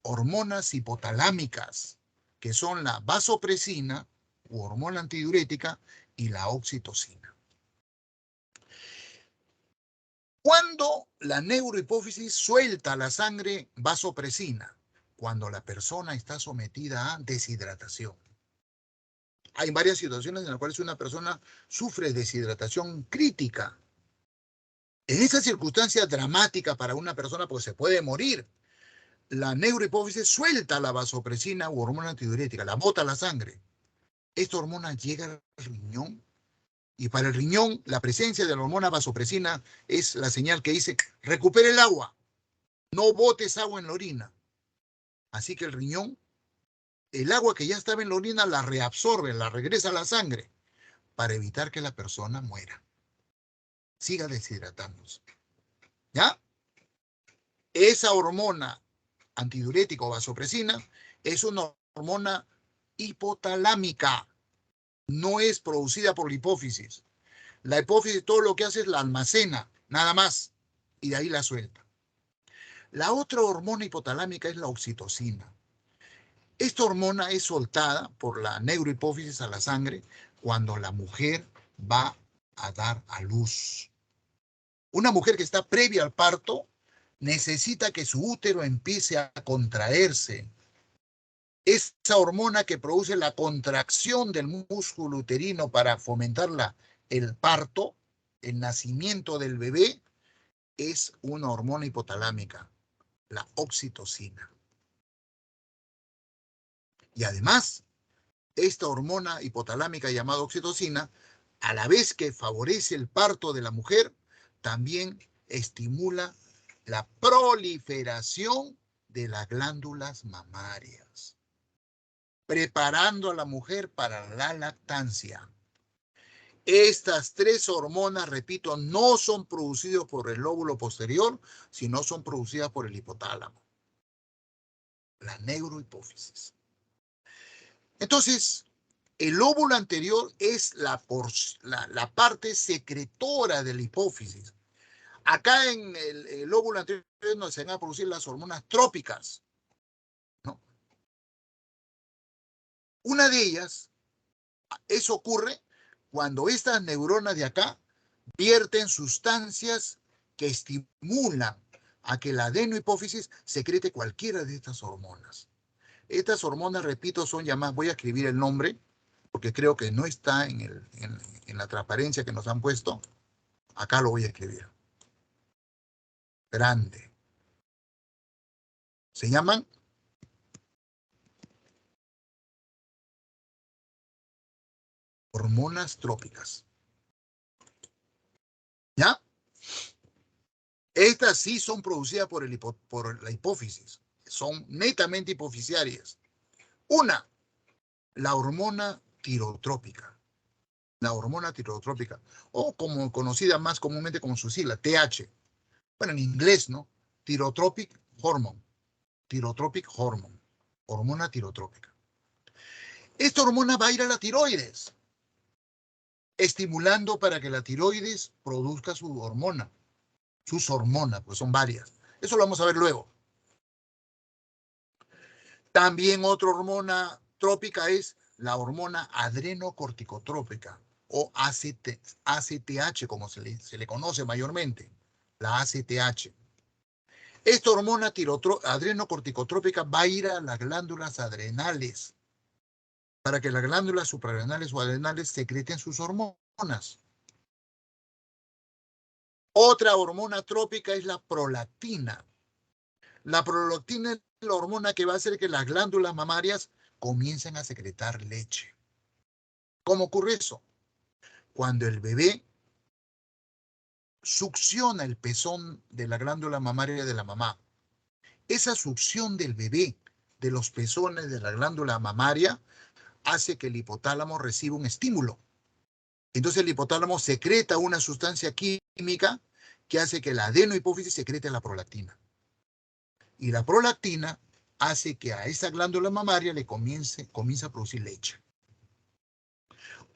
[SPEAKER 1] hormonas hipotalámicas, que son la vasopresina, u hormona antidiurética, y la oxitocina. Cuando la neurohipófisis suelta la sangre vasopresina, cuando la persona está sometida a deshidratación. Hay varias situaciones en las cuales una persona sufre deshidratación crítica. En esa circunstancia dramática para una persona, pues se puede morir, la neurohipófisis suelta la vasopresina u hormona antidiurética, la bota a la sangre. Esta hormona llega al riñón y para el riñón la presencia de la hormona vasopresina es la señal que dice recupere el agua, no botes agua en la orina. Así que el riñón, el agua que ya estaba en la orina la reabsorbe, la regresa a la sangre para evitar que la persona muera, siga deshidratándose. ¿Ya? Esa hormona antidiurética o vasopresina es una hormona hipotalámica, no es producida por la hipófisis. La hipófisis todo lo que hace es la almacena, nada más, y de ahí la suelta. La otra hormona hipotalámica es la oxitocina. Esta hormona es soltada por la neurohipófisis a la sangre cuando la mujer va a dar a luz. Una mujer que está previa al parto necesita que su útero empiece a contraerse. Esa hormona que produce la contracción del músculo uterino para fomentar el parto, el nacimiento del bebé, es una hormona hipotalámica, la oxitocina. Y además, esta hormona hipotalámica llamada oxitocina, a la vez que favorece el parto de la mujer, también estimula la proliferación de las glándulas mamarias, preparando a la mujer para la lactancia. Estas tres hormonas, repito, no son producidas por el lóbulo posterior, sino son producidas por el hipotálamo, la neurohipófisis. Entonces, el lóbulo anterior es la parte secretora de la hipófisis. Acá en el lóbulo anterior no se van a producir las hormonas trópicas, ¿no? Una de ellas, eso ocurre cuando estas neuronas de acá vierten sustancias que estimulan a que la adenohipófisis secrete cualquiera de estas hormonas. Estas hormonas, repito, son llamadas, voy a escribir el nombre, porque creo que no está en la transparencia que nos han puesto. Acá lo voy a escribir. Grande. Se llaman hormonas trópicas. ¿Ya? Estas sí son producidas por la hipófisis. Son netamente hipofisiarias. Una, la hormona tirotrópica. la hormona tirotrópica, o como conocida más comúnmente como su sigla, TH. Bueno, en inglés, ¿no? Tirotropic hormone. Tirotropic hormone. Hormona tirotrópica. Esta hormona va a ir a la tiroides, estimulando para que la tiroides produzca su hormona. Sus hormonas, pues son varias. Eso lo vamos a ver luego. También otra hormona trópica es la hormona adrenocorticotrópica o ACTH, como se le conoce mayormente, la ACTH. Esta hormona adrenocorticotrópica va a ir a las glándulas adrenales para que las glándulas suprarrenales o adrenales secreten sus hormonas. Otra hormona trópica es la prolactina. La prolactina es la hormona que va a hacer que las glándulas mamarias comiencen a secretar leche. ¿Cómo ocurre eso? Cuando el bebé succiona el pezón de la glándula mamaria de la mamá, esa succión del bebé de los pezones de la glándula mamaria hace que el hipotálamo reciba un estímulo. Entonces el hipotálamo secreta una sustancia química que hace que la adenohipófisis secrete la prolactina. Y la prolactina hace que a esa glándula mamaria le comience a producir leche.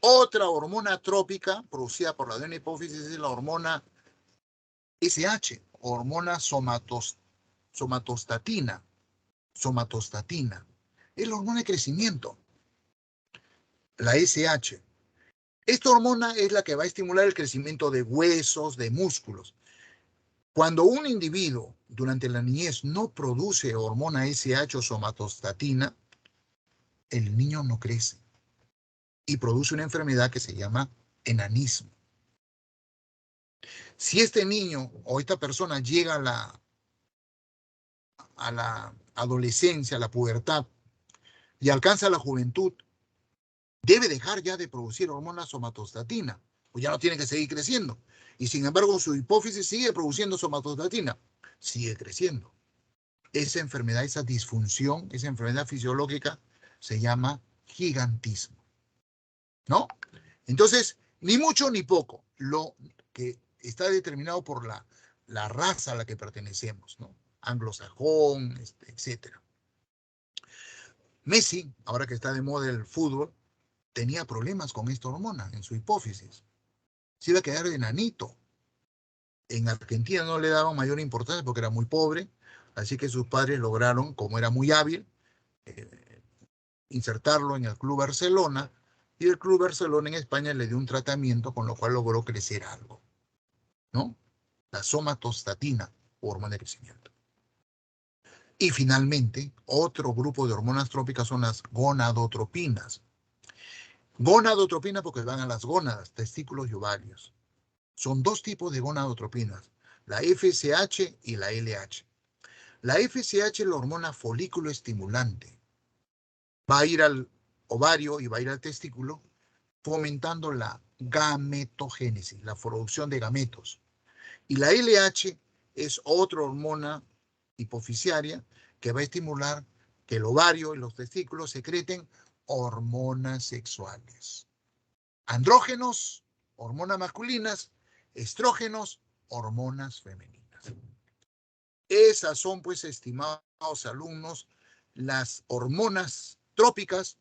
[SPEAKER 1] Otra hormona trópica producida por la adenohipófisis es la hormona SH, hormona somatostatina. Somatostatina. Es la hormona de crecimiento. La SH. Esta hormona es la que va a estimular el crecimiento de huesos, de músculos. Cuando un individuo durante la niñez no produce hormona SH o somatostatina, el niño no crece y produce una enfermedad que se llama enanismo. Si este niño o esta persona llega a la adolescencia, a la pubertad y alcanza la juventud, debe dejar ya de producir hormona somatostatina, pues ya no tiene que seguir creciendo. Y sin embargo, su hipófisis sigue produciendo somatostatina, sigue creciendo. Esa enfermedad, esa disfunción, esa enfermedad fisiológica se llama gigantismo, ¿no? Entonces, ni mucho ni poco, lo que está determinado por la raza a la que pertenecemos, ¿no? Anglosajón, etc. Messi, ahora que está de moda el fútbol, tenía problemas con esta hormona en su hipófisis. Se iba a quedar enanito. En Argentina no le daban mayor importancia porque era muy pobre, así que sus padres lograron, como era muy hábil, insertarlo en el Club Barcelona, y el Club Barcelona en España le dio un tratamiento con lo cual logró crecer algo, ¿no? La somatostatina, hormona de crecimiento. Y finalmente, otro grupo de hormonas trópicas son las gonadotropinas. Gonadotropinas porque van a las gónadas, testículos y ovarios. Son dos tipos de gonadotropinas, la FSH y la LH. La FSH es la hormona folículo estimulante. Va a ir al ovario y va a ir al testículo, fomentando la gametogénesis, la producción de gametos. Y la LH es otra hormona hipofisiaria que va a estimular que el ovario y los testículos secreten hormonas sexuales. Andrógenos, hormonas masculinas, estrógenos, hormonas femeninas. Esas son, pues, estimados alumnos, las hormonas trópicas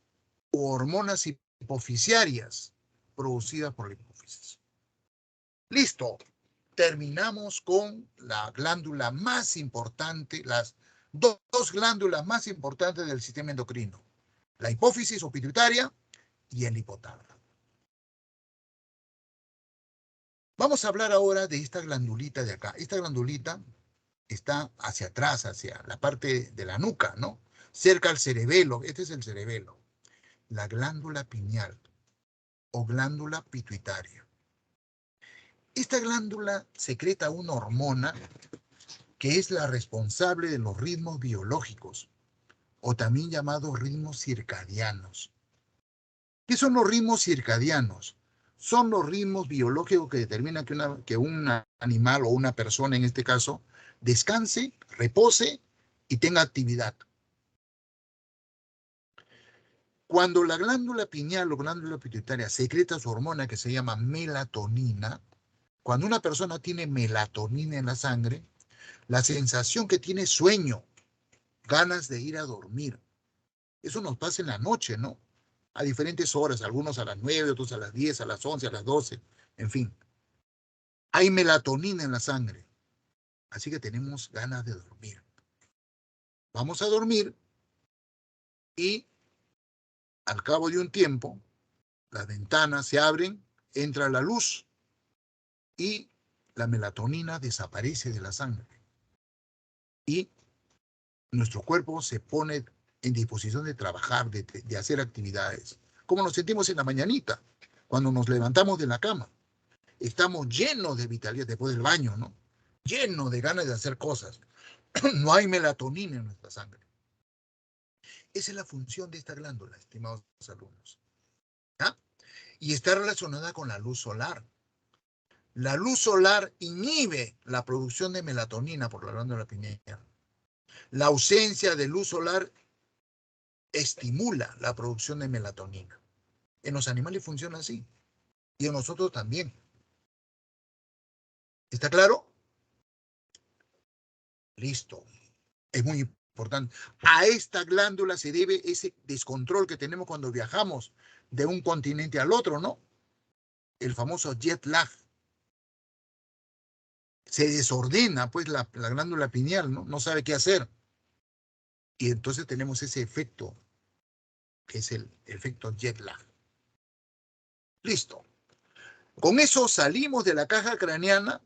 [SPEAKER 1] u hormonas hipofisiarias producidas por la hipófisis. Listo. Terminamos con la glándula más importante, las dos glándulas más importantes del sistema endocrino, la hipófisis o pituitaria y el hipotálamo. Vamos a hablar ahora de esta glandulita de acá. Esta glandulita está hacia atrás, hacia la parte de la nuca, ¿no? Cerca al cerebelo. Este es el cerebelo. La glándula pineal o glándula pituitaria. Esta glándula secreta una hormona que es la responsable de los ritmos biológicos, o también llamados ritmos circadianos. ¿Qué son los ritmos circadianos? Son los ritmos biológicos que determinan que un animal o una persona, en este caso, descanse, repose y tenga actividad. Cuando la glándula pineal o glándula pituitaria secreta su hormona que se llama melatonina, cuando una persona tiene melatonina en la sangre, la sensación que tiene es sueño, ganas de ir a dormir. Eso nos pasa en la noche, ¿no? A diferentes horas, algunos a las 9, otros a las 10, a las 11, a las 12, en fin. Hay melatonina en la sangre, así que tenemos ganas de dormir. Vamos a dormir y al cabo de un tiempo, las ventanas se abren, entra la luz y la melatonina desaparece de la sangre. Y nuestro cuerpo se pone en disposición de trabajar, de hacer actividades. Como nos sentimos en la mañanita, cuando nos levantamos de la cama. Estamos llenos de vitalidad después del baño, ¿no? Llenos de ganas de hacer cosas. No hay melatonina en nuestra sangre. Esa es la función de esta glándula, estimados alumnos. ¿Ah? Y está relacionada con la luz solar. La luz solar inhibe la producción de melatonina por la glándula pineal. La ausencia de luz solar estimula la producción de melatonina. En los animales funciona así. Y en nosotros también. ¿Está claro? Listo. Es muy importante. A esta glándula se debe ese descontrol que tenemos cuando viajamos de un continente al otro, ¿no? El famoso jet lag. Se desordena, pues, la glándula pineal, ¿no? No sabe qué hacer. Y entonces tenemos ese efecto, que es el efecto jet lag. Listo. Con eso salimos de la caja craneana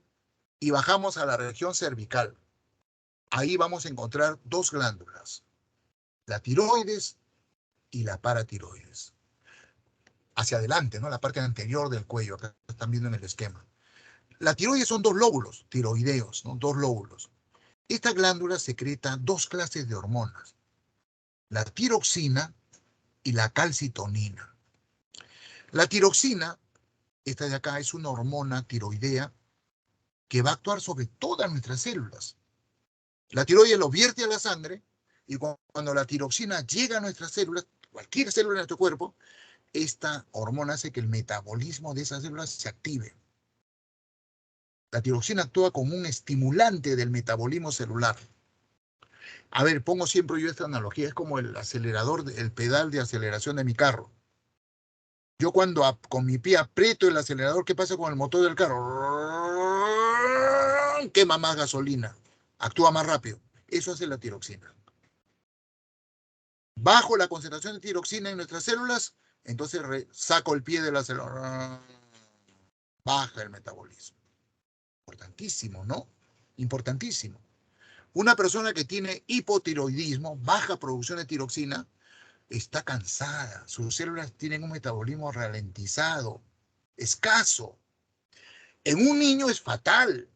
[SPEAKER 1] y bajamos a la región cervical. Ahí vamos a encontrar dos glándulas, la tiroides y la paratiroides. Hacia adelante, ¿no? La parte anterior del cuello, acá están viendo en el esquema. La tiroides son dos lóbulos tiroideos, ¿no? Dos lóbulos. Esta glándula secreta dos clases de hormonas, la tiroxina y la calcitonina. La tiroxina, esta de acá, es una hormona tiroidea que va a actuar sobre todas nuestras células. La tiroides lo vierte a la sangre y cuando la tiroxina llega a nuestras células, cualquier célula de nuestro cuerpo, esta hormona hace que el metabolismo de esas células se active. La tiroxina actúa como un estimulante del metabolismo celular. A ver, pongo siempre yo esta analogía, es como el acelerador, el pedal de aceleración de mi carro. Yo cuando con mi pie aprieto el acelerador, ¿qué pasa con el motor del carro? Quema más gasolina, actúa más rápido. Eso hace la tiroxina. Bajo la concentración de tiroxina en nuestras células, entonces saco el pie del acelerador. Baja el metabolismo. Importantísimo, ¿no? Importantísimo. Una persona que tiene hipotiroidismo, baja producción de tiroxina, está cansada. Sus células tienen un metabolismo ralentizado, escaso. En un niño es fatal.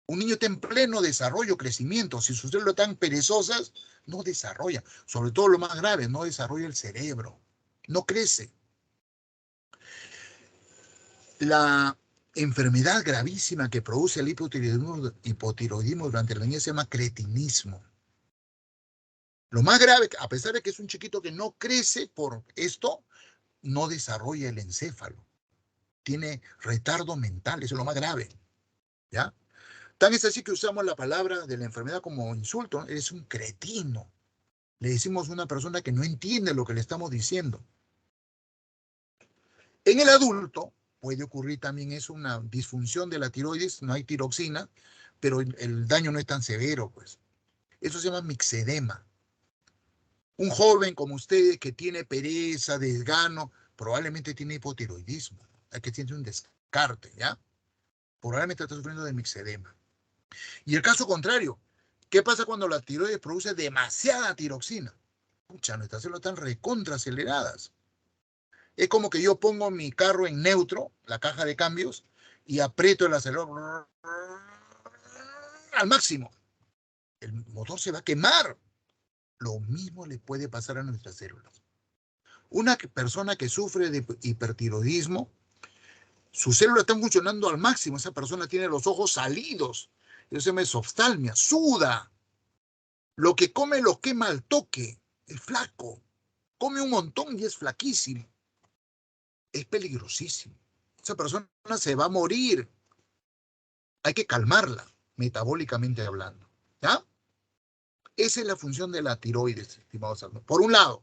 [SPEAKER 1] Un niño está en pleno desarrollo, crecimiento. Si sus células están perezosas, no desarrolla. Sobre todo lo más grave, no desarrolla el cerebro. No crece. La enfermedad gravísima que produce el hipotiroidismo durante la niñez se llama cretinismo. Lo más grave, a pesar de que es un chiquito que no crece por esto, no desarrolla el encéfalo. Tiene retardo mental, eso es lo más grave. ¿Ya? Tan es así que usamos la palabra de la enfermedad como insulto, ¿no? Eres un cretino. Le decimos a una persona que no entiende lo que le estamos diciendo. En el adulto puede ocurrir también eso, una disfunción de la tiroides, no hay tiroxina, pero el daño no es tan severo, pues. Eso se llama mixedema. Un joven como usted que tiene pereza, desgano, probablemente tiene hipotiroidismo. Hay que tiene un descarte, ¿ya? Probablemente está sufriendo de mixedema. Y el caso contrario, ¿qué pasa cuando la tiroides produce demasiada tiroxina? Pucha, nuestras células están recontraaceleradas. Es como que yo pongo mi carro en neutro, la caja de cambios, y aprieto el acelerador al máximo. El motor se va a quemar. Lo mismo le puede pasar a nuestras células. Una persona que sufre de hipertiroidismo, sus células están funcionando al máximo. Esa persona tiene los ojos salidos. Eso se llama exoftalmia, suda. Lo que come lo quema al toque. Es flaco. come un montón y es flaquísimo. Es peligrosísimo. Esa persona se va a morir. Hay que calmarla, metabólicamente hablando. ¿Ya? Esa es la función de la tiroides, estimados alumnos. Por un lado.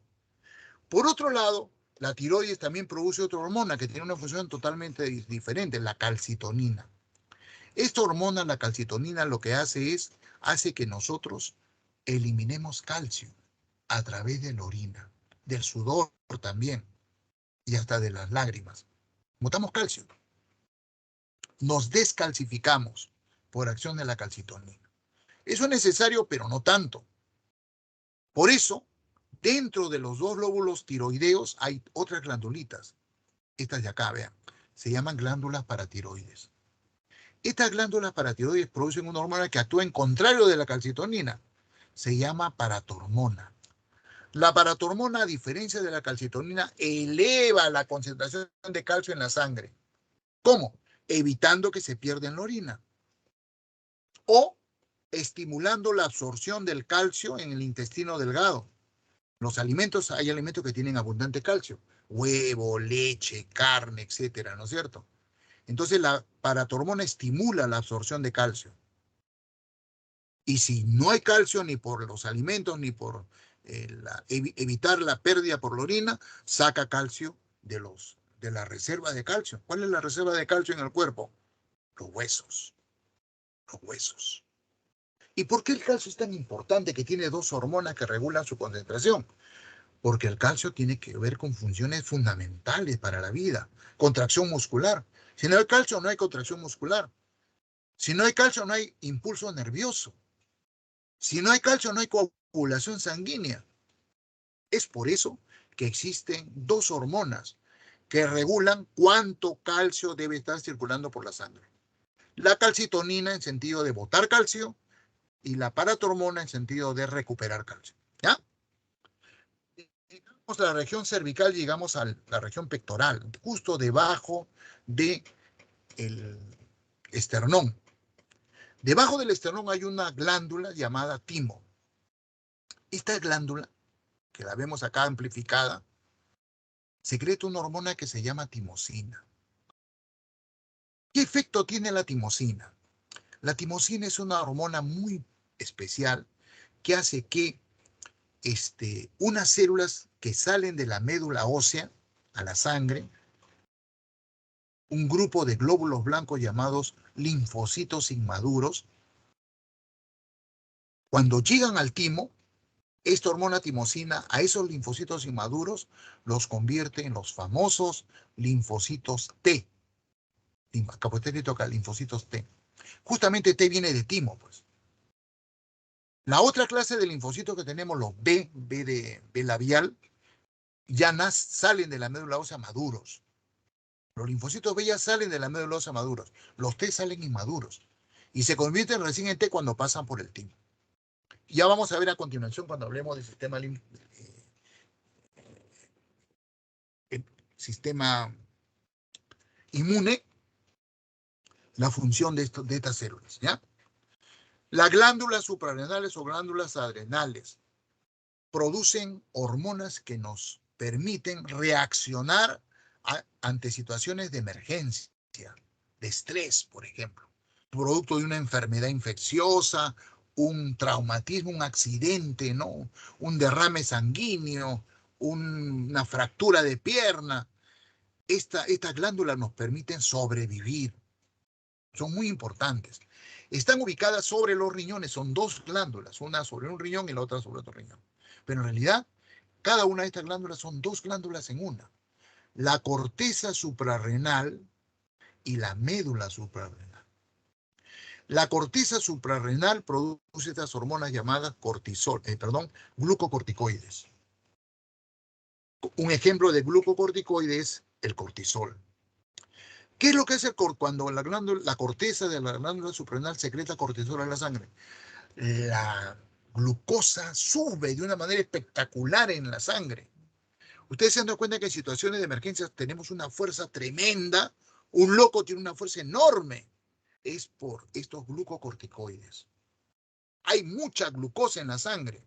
[SPEAKER 1] Por otro lado, la tiroides también produce otra hormona que tiene una función totalmente diferente, la calcitonina. Esta hormona, la calcitonina, lo que hace que nosotros eliminemos calcio a través de la orina, del sudor también, y hasta de las lágrimas. Botamos calcio. Nos descalcificamos por acción de la calcitonina. Eso es necesario, pero no tanto. Por eso, dentro de los dos lóbulos tiroideos hay otras glandulitas. Estas de acá, vean, se llaman glándulas paratiroides. Estas glándulas paratiroides producen una hormona que actúa en contrario de la calcitonina. Se llama paratormona. La paratormona, a diferencia de la calcitonina, eleva la concentración de calcio en la sangre. ¿Cómo? Evitando que se pierda en la orina. O estimulando la absorción del calcio en el intestino delgado. Hay alimentos que tienen abundante calcio. Huevo, leche, carne, etcétera, ¿no es cierto? Entonces la paratormona estimula la absorción de calcio. Y si no hay calcio ni por los alimentos ni por evitar la pérdida por la orina, saca calcio de la reserva de calcio. ¿Cuál es la reserva de calcio en el cuerpo? Los huesos. Los huesos. ¿Y por qué el calcio es tan importante que tiene dos hormonas que regulan su concentración? Porque el calcio tiene que ver con funciones fundamentales para la vida. Contracción muscular. Si no hay calcio, no hay contracción muscular. Si no hay calcio, no hay impulso nervioso. Si no hay calcio, no hay coagulación sanguínea. Es por eso que existen dos hormonas que regulan cuánto calcio debe estar circulando por la sangre. La calcitonina en sentido de botar calcio y la paratormona en sentido de recuperar calcio. ¿Ya? Llegamos a la región cervical, llegamos a la región pectoral, justo debajo del esternón. Debajo del esternón hay una glándula llamada timo. Esta glándula, que la vemos acá amplificada, secreta una hormona que se llama timosina. ¿Qué efecto tiene la timosina? La timosina es una hormona muy especial que hace que unas células que salen de la médula ósea a la sangre, un grupo de glóbulos blancos llamados linfocitos inmaduros, cuando llegan al timo, esta hormona timosina a esos linfocitos inmaduros los convierte en los famosos linfocitos T. Acá está escrito acá, linfocitos T. Justamente T viene de timo, pues. La otra clase de linfocitos que tenemos, los B de B labial, ya salen de la médula ósea maduros. Los linfocitos B ya salen de la médula ósea maduros. Los T salen inmaduros. Y se convierten recién en T cuando pasan por el timo. Ya vamos a ver a continuación cuando hablemos del sistema inmune, la función de estas células, ¿ya? Las glándulas suprarrenales o glándulas adrenales producen hormonas que nos permiten reaccionar ante situaciones de emergencia, de estrés, por ejemplo, producto de una enfermedad infecciosa, un traumatismo, un accidente, ¿no? Un derrame sanguíneo, una fractura de pierna. Estas glándulas nos permiten sobrevivir. Son muy importantes. Están ubicadas sobre los riñones, son dos glándulas, una sobre un riñón y la otra sobre otro riñón. Pero en realidad, cada una de estas glándulas son dos glándulas en una. La corteza suprarrenal y la médula suprarrenal. La corteza suprarrenal produce estas hormonas llamadas glucocorticoides. Un ejemplo de glucocorticoide es el cortisol. ¿Qué es lo que hace cuando la corteza de la glándula suprarrenal secreta cortisol en la sangre? La glucosa sube de una manera espectacular en la sangre. Ustedes se han dado cuenta que en situaciones de emergencia tenemos una fuerza tremenda. Un loco tiene una fuerza enorme. Es por estos glucocorticoides. Hay mucha glucosa en la sangre.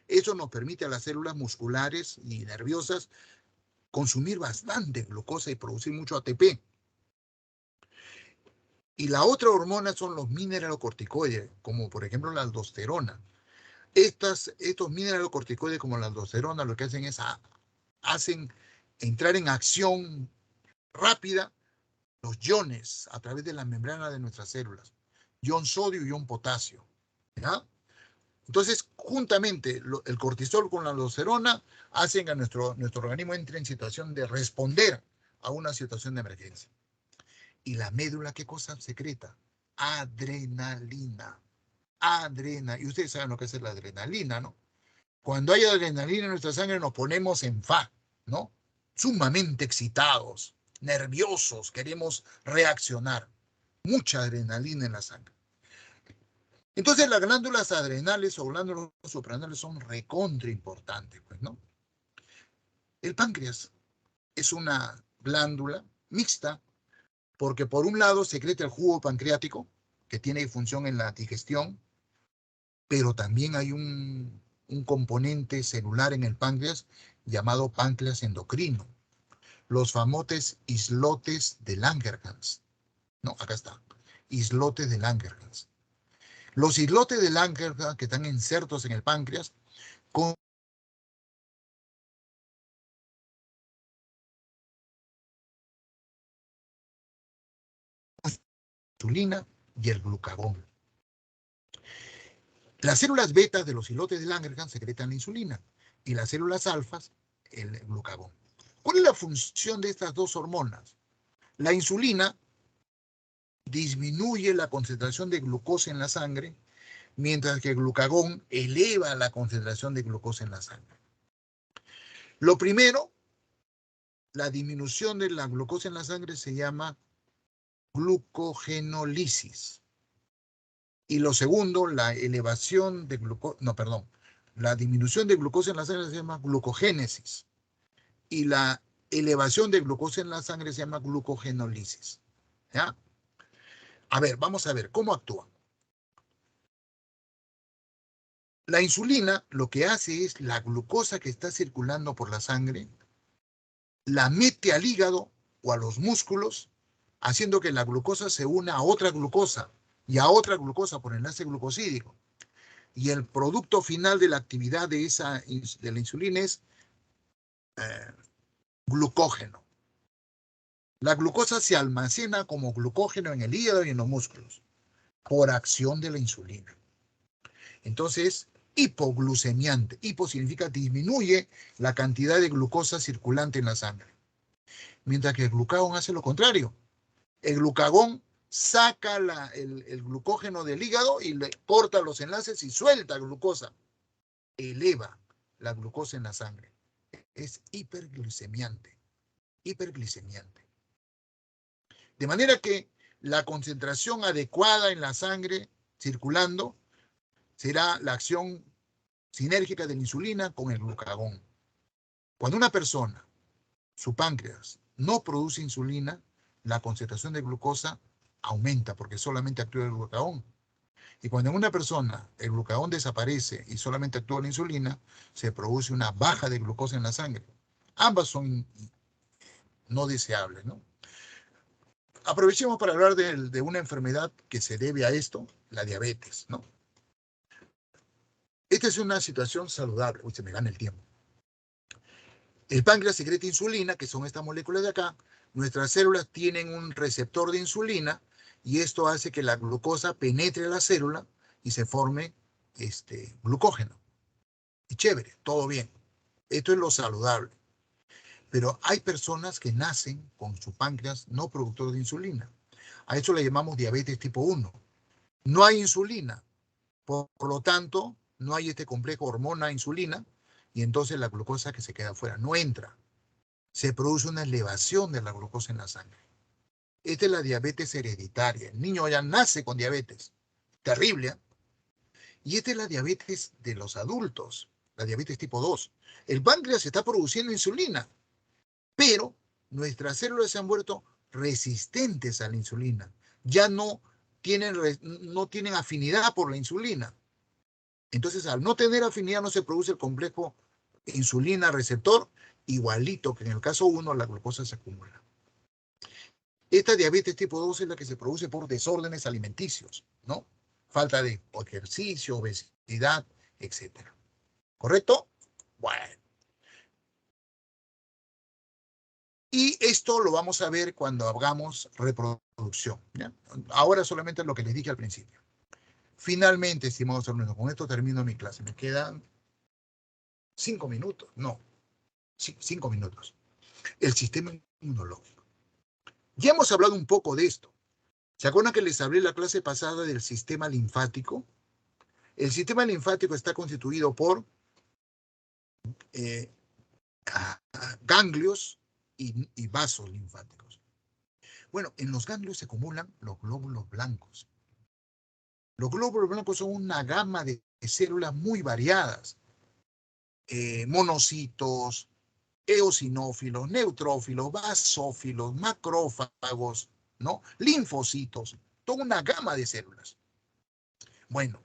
[SPEAKER 1] Eso nos permite a las células musculares y nerviosas consumir bastante glucosa y producir mucho ATP. Y la otra hormona son los mineralocorticoides, como por ejemplo la aldosterona. Estos mineralocorticoides como la aldosterona lo que hacen es hacen entrar en acción rápida los iones a través de la membrana de nuestras células. Ion sodio y ion potasio. ¿Ya? Entonces, juntamente el cortisol con la aldosterona hacen que nuestro organismo entre en situación de responder a una situación de emergencia. ¿Y la médula qué cosa secreta? Adrenalina. Y ustedes saben lo que es la adrenalina, ¿no? Cuando hay adrenalina en nuestra sangre nos ponemos en fa, ¿no? Sumamente excitados, nerviosos, queremos reaccionar. Mucha adrenalina en la sangre. Entonces las glándulas adrenales o glándulas suprarrenales son recontra importantes, pues, ¿no? El páncreas es una glándula mixta porque por un lado secreta el jugo pancreático que tiene función en la digestión, pero también hay un componente celular en el páncreas llamado páncreas endocrino, los famosos islotes de Langerhans. No, acá está, islotes de Langerhans. Los islotes de Langerhans que están insertos en el páncreas con insulina y el glucagón. Las células beta de los islotes de Langerhans secretan la insulina y las células alfas el glucagón. ¿Cuál es la función de estas dos hormonas? La insulina disminuye la concentración de glucosa en la sangre, mientras que el glucagón eleva la concentración de glucosa en la sangre. Lo primero, la disminución de la glucosa en la sangre se llama glucogenólisis. Y lo segundo, la elevación de glucosa, no, perdón, la disminución de glucosa en la sangre se llama glucogénesis. Y la elevación de glucosa en la sangre se llama glucogenólisis. ¿Ya? A ver, vamos a ver, ¿cómo actúa? La insulina lo que hace es la glucosa que está circulando por la sangre, la mete al hígado o a los músculos, haciendo que la glucosa se una a otra glucosa y a otra glucosa por enlace glucosídico. Y el producto final de la actividad de la insulina es glucógeno. La glucosa se almacena como glucógeno en el hígado y en los músculos por acción de la insulina. Entonces, hipoglucemiante. Hipo significa disminuye la cantidad de glucosa circulante en la sangre. Mientras que el glucagón hace lo contrario. El glucagón saca el glucógeno del hígado y le corta los enlaces y suelta glucosa. Eleva la glucosa en la sangre. Es hiperglucemiante. Hiperglicemiante. De manera que la concentración adecuada en la sangre circulando será la acción sinérgica de la insulina con el glucagón. Cuando una persona, su páncreas, no produce insulina, la concentración de glucosa aumenta porque solamente actúa el glucagón. Y cuando en una persona el glucagón desaparece y solamente actúa la insulina, se produce una baja de glucosa en la sangre. Ambas son no deseables, ¿no? Aprovechemos para hablar de una enfermedad que se debe a esto, la diabetes, ¿no? Esta es una situación saludable. Uy, se me gana el tiempo. El páncreas secreta insulina, que son estas moléculas de acá. Nuestras células tienen un receptor de insulina y esto hace que la glucosa penetre la célula y se forme glucógeno. Y chévere, todo bien. Esto es lo saludable. Pero hay personas que nacen con su páncreas no productor de insulina. A eso le llamamos diabetes tipo 1. No hay insulina. Por lo tanto, no hay este complejo hormona-insulina y entonces la glucosa que se queda afuera no entra. Se produce una elevación de la glucosa en la sangre. Esta es la diabetes hereditaria. El niño ya nace con diabetes. Terrible, ¿eh? Y esta es la diabetes de los adultos, la diabetes tipo 2. El páncreas está produciendo insulina, pero nuestras células se han vuelto resistentes a la insulina. Ya no tienen afinidad por la insulina. Entonces, al no tener afinidad, no se produce el complejo insulina-receptor, igualito que en el caso 1, la glucosa se acumula. Esta diabetes tipo 2 es la que se produce por desórdenes alimenticios, ¿no? Falta de ejercicio, obesidad, etc. ¿Correcto? Bueno. Y esto lo vamos a ver cuando hagamos reproducción, ¿ya? Ahora solamente lo que les dije al principio. Finalmente, estimados alumnos, con esto termino mi clase. Me quedan 5 minutos. No, 5 minutos. El sistema inmunológico. Ya hemos hablado un poco de esto. ¿Se acuerdan que les hablé la clase pasada del sistema linfático? El sistema linfático está constituido por ganglios y vasos linfáticos. Bueno, en los ganglios se acumulan los glóbulos blancos. Los glóbulos blancos son una gama de células muy variadas. Monocitos, eosinófilos, neutrófilos, basófilos, macrófagos, ¿no? Linfocitos, toda una gama de células. Bueno,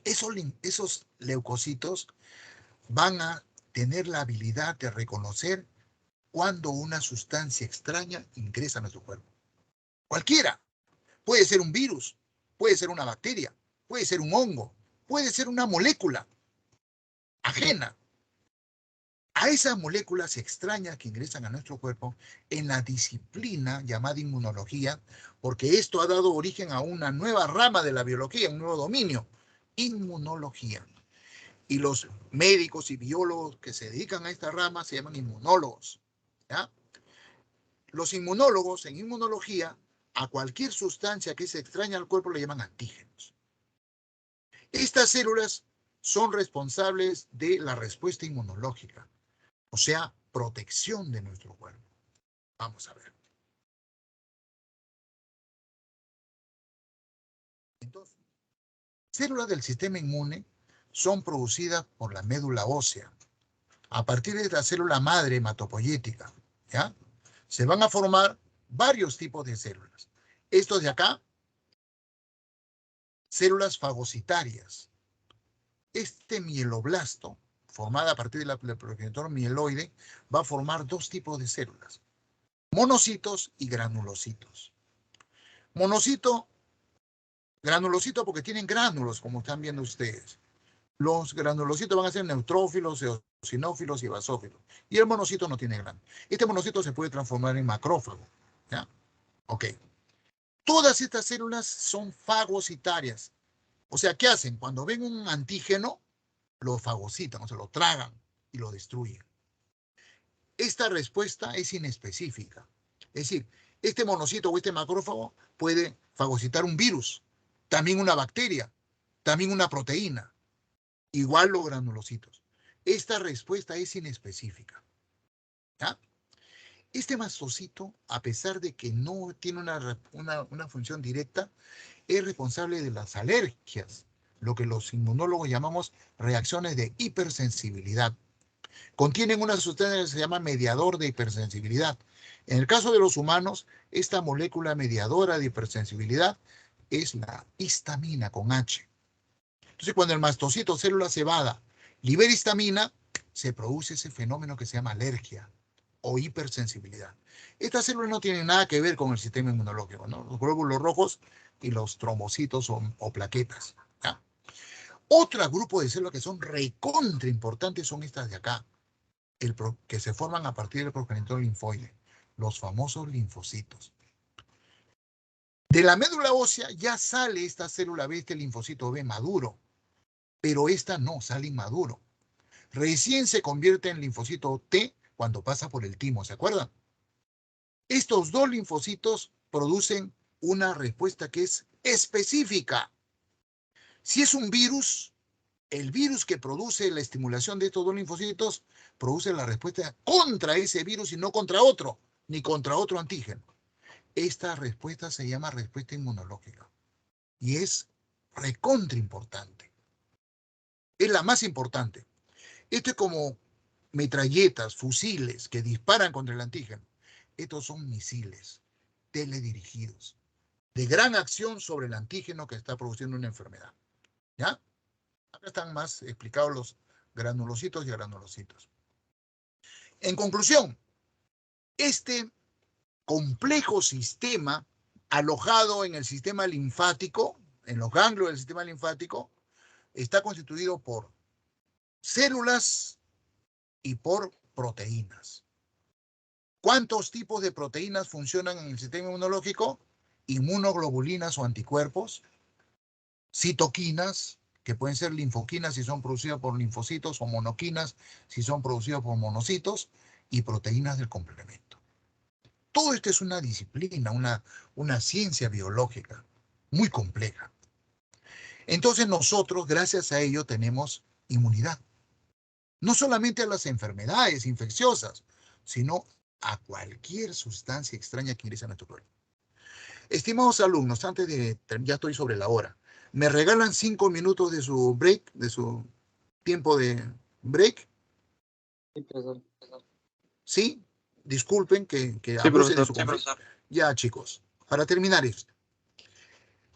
[SPEAKER 1] esos leucocitos van a tener la habilidad de reconocer cuando una sustancia extraña ingresa a nuestro cuerpo. Cualquiera. Puede ser un virus, puede ser una bacteria, puede ser un hongo, puede ser una molécula ajena. A esas moléculas extrañas que ingresan a nuestro cuerpo en la disciplina llamada inmunología, porque esto ha dado origen a una nueva rama de la biología, un nuevo dominio, inmunología. Y los médicos y biólogos que se dedican a esta rama se llaman inmunólogos, ¿ya? Los inmunólogos en inmunología, a cualquier sustancia que se extraña al cuerpo le llaman antígenos. Estas células son responsables de la respuesta inmunológica, o sea, protección de nuestro cuerpo. Vamos a ver. Entonces, células del sistema inmune son producidas por la médula ósea, a partir de la célula madre hematopoyética, ¿ya? Se van a formar varios tipos de células. Estos de acá, células fagocitarias. Este mieloblasto, formada a partir del progenitor mieloide, va a formar dos tipos de células, monocitos y granulocitos. Monocito, granulocito porque tienen gránulos, como están viendo ustedes. Los granulocitos van a ser neutrófilos, eosinófilos y basófilos. Y el monocito no tiene gránulos. Este monocito se puede transformar en macrófago, ¿ya? Ok. Todas estas células son fagocitarias. O sea, ¿qué hacen? Cuando ven un antígeno, lo fagocitan, o sea, lo tragan y lo destruyen. Esta respuesta es inespecífica. Es decir, este monocito o este macrófago puede fagocitar un virus, también una bacteria, también una proteína. Igual los granulocitos. Esta respuesta es inespecífica, ¿ya? Este mastocito, a pesar de que no tiene una función directa, es responsable de las alergias, lo que los inmunólogos llamamos reacciones de hipersensibilidad. Contienen una sustancia que se llama mediador de hipersensibilidad. En el caso de los humanos, esta molécula mediadora de hipersensibilidad es la histamina con H. Entonces, cuando el mastocito, célula cebada, libera histamina, se produce ese fenómeno que se llama alergia o hipersensibilidad. Estas células no tienen nada que ver con el sistema inmunológico, ¿no? Los glóbulos rojos y los trombocitos o plaquetas, ¿ya? Otro grupo de células que son recontra importantes son estas de acá, que se forman a partir del progenitor linfoide, los famosos linfocitos. De la médula ósea ya sale esta célula B, este linfocito B maduro, pero esta no, sale inmaduro. Recién se convierte en linfocito T cuando pasa por el timo, ¿se acuerdan? Estos dos linfocitos producen una respuesta que es específica. Si es un virus, el virus que produce la estimulación de estos dos linfocitos produce la respuesta contra ese virus y no contra otro, ni contra otro antígeno. Esta respuesta se llama respuesta inmunológica y es recontra importante. Es la más importante. Esto es como metralletas, fusiles que disparan contra el antígeno. Estos son misiles teledirigidos de gran acción sobre el antígeno que está produciendo una enfermedad. ¿Ya? Acá está están más explicados los granulocitos y granulocitos. En conclusión, este complejo sistema alojado en el sistema linfático, en los ganglios del sistema linfático, está constituido por células y por proteínas. ¿Cuántos tipos de proteínas funcionan en el sistema inmunológico? Inmunoglobulinas o anticuerpos, citoquinas, que pueden ser linfoquinas si son producidas por linfocitos, o monoquinas si son producidas por monocitos, y proteínas del complemento. Todo esto es una disciplina, una ciencia biológica muy compleja. Entonces nosotros, gracias a ello, tenemos inmunidad. No solamente a las enfermedades infecciosas, sino a cualquier sustancia extraña que ingrese a nuestro cuerpo. Estimados alumnos, antes de ya estoy sobre la hora, ¿me regalan 5 minutos de su break, de su tiempo de break?
[SPEAKER 2] Sí, profesor.
[SPEAKER 1] Sí, disculpen que
[SPEAKER 2] Sí,
[SPEAKER 1] abuse de
[SPEAKER 2] profesor.
[SPEAKER 1] su confianza. Ya, chicos, para terminar esto.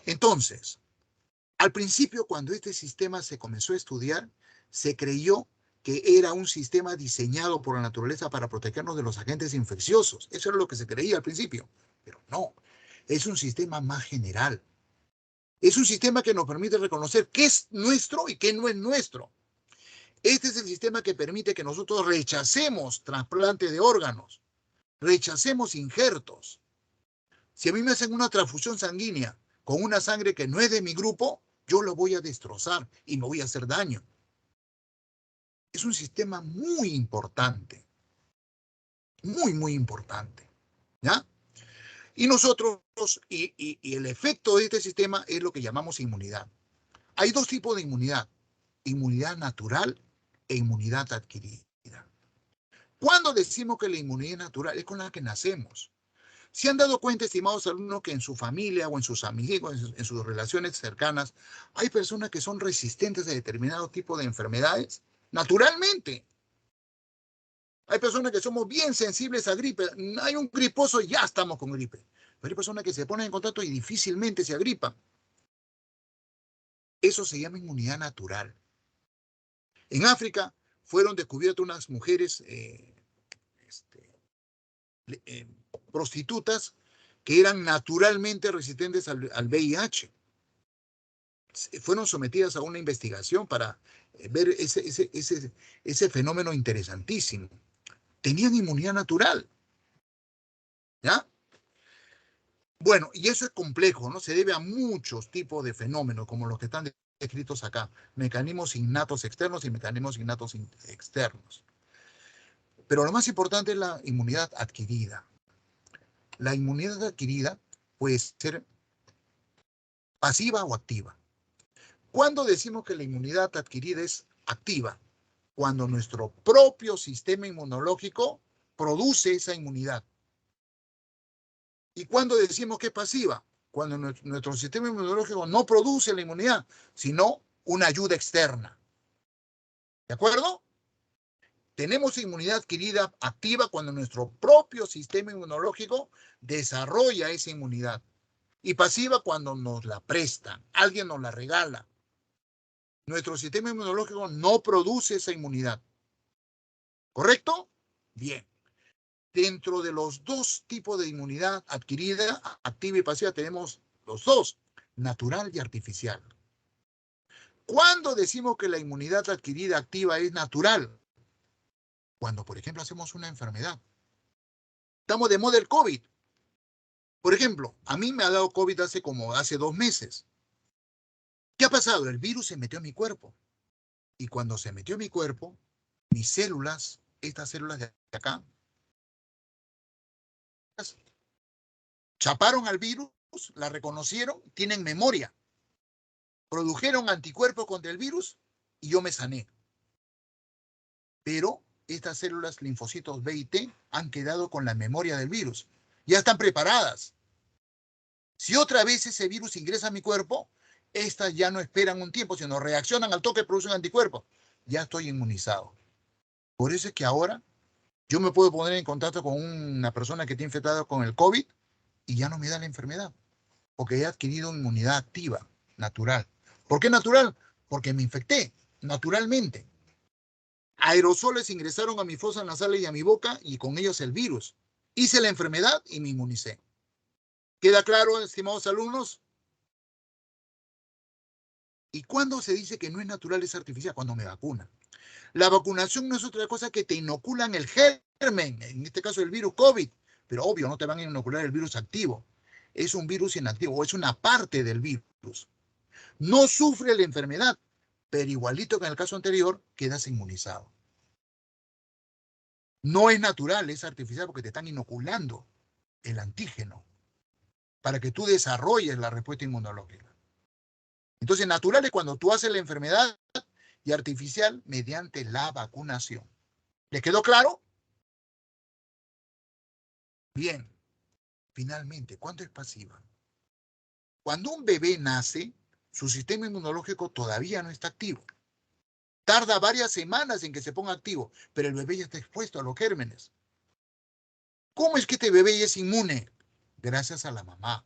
[SPEAKER 1] Entonces, al principio, cuando este sistema se comenzó a estudiar, se creyó que era un sistema diseñado por la naturaleza para protegernos de los agentes infecciosos. Eso era lo que se creía al principio. Pero no, es un sistema más general. Es un sistema que nos permite reconocer qué es nuestro y qué no es nuestro. Este es el sistema que permite que nosotros rechacemos trasplante de órganos, rechacemos injertos. Si a mí me hacen una transfusión sanguínea con una sangre que no es de mi grupo, yo lo voy a destrozar y me voy a hacer daño. Es un sistema muy importante, muy importante, ¿ya? Y nosotros, y el efecto de este sistema es lo que llamamos inmunidad. Hay dos tipos de inmunidad: inmunidad natural e inmunidad adquirida. ¿Cuándo decimos que la inmunidad natural es con la que nacemos? ¿Se han dado cuenta, estimados alumnos, que en su familia o en sus amigos, en sus relaciones cercanas, hay personas que son resistentes a determinado tipo de enfermedades? Naturalmente. Hay personas que somos bien sensibles a gripe. Hay un griposo y ya estamos con gripe. Pero hay personas que se ponen en contacto y difícilmente se agripan. Eso se llama inmunidad natural. En África fueron descubiertas unas mujeres prostitutas que eran naturalmente resistentes al VIH. Fueron sometidas a una investigación para ver ese fenómeno interesantísimo. Tenían inmunidad natural, ¿ya? Bueno, y eso es complejo, ¿no? Se debe a muchos tipos de fenómenos, como los que están descritos acá. Mecanismos innatos externos y mecanismos innatos externos. Pero lo más importante es la inmunidad adquirida. La inmunidad adquirida puede ser pasiva o activa. ¿Cuándo decimos que la inmunidad adquirida es activa? Cuando nuestro propio sistema inmunológico produce esa inmunidad. ¿Y cuándo decimos que es pasiva? Cuando nuestro sistema inmunológico no produce la inmunidad, sino una ayuda externa. ¿De acuerdo? Tenemos inmunidad adquirida activa cuando nuestro propio sistema inmunológico desarrolla esa inmunidad. Y pasiva cuando nos la prestan, alguien nos la regala. Nuestro sistema inmunológico no produce esa inmunidad. ¿Correcto? Bien. Dentro de los dos tipos de inmunidad adquirida, activa y pasiva, tenemos los dos, natural y artificial. ¿Cuándo decimos que la inmunidad adquirida activa es natural? Cuando, por ejemplo, hacemos una enfermedad. Estamos de moda el COVID. Por ejemplo, a mí me ha dado COVID hace 2 meses. ¿Qué ha pasado? El virus se metió en mi cuerpo. Y cuando se metió en mi cuerpo, mis células, estas células de acá, chaparon al virus, la reconocieron, tienen memoria. Produjeron anticuerpos contra el virus y yo me sané. Pero estas células linfocitos B y T han quedado con la memoria del virus. Ya están preparadas. Si otra vez ese virus ingresa a mi cuerpo, estas ya no esperan un tiempo, sino reaccionan al toque y producen anticuerpos. Ya estoy inmunizado. Por eso es que ahora yo me puedo poner en contacto con una persona que está infectada con el COVID y ya no me da la enfermedad, porque he adquirido inmunidad activa, natural. ¿Por qué natural? Porque me infecté naturalmente. Aerosoles ingresaron a mis fosas nasales y a mi boca y con ellos el virus. Hice la enfermedad y me inmunicé. ¿Queda claro, estimados alumnos? ¿Y cuándo se dice que no es natural, es artificial? Cuando me vacunan. La vacunación no es otra cosa que te inoculan el germen, en este caso el virus COVID, pero obvio no te van a inocular el virus activo. Es un virus inactivo o es una parte del virus. No sufre la enfermedad, pero igualito que en el caso anterior, quedas inmunizado. No es natural, es artificial porque te están inoculando el antígeno para que tú desarrolles la respuesta inmunológica. Entonces, natural es cuando tú haces la enfermedad y artificial mediante la vacunación. ¿Les quedó claro? Bien. Finalmente, ¿cuándo es pasiva? Cuando un bebé nace, su sistema inmunológico todavía no está activo. Tarda varias semanas en que se ponga activo, pero el bebé ya está expuesto a los gérmenes. ¿Cómo es que este bebé ya es inmune? Gracias a la mamá.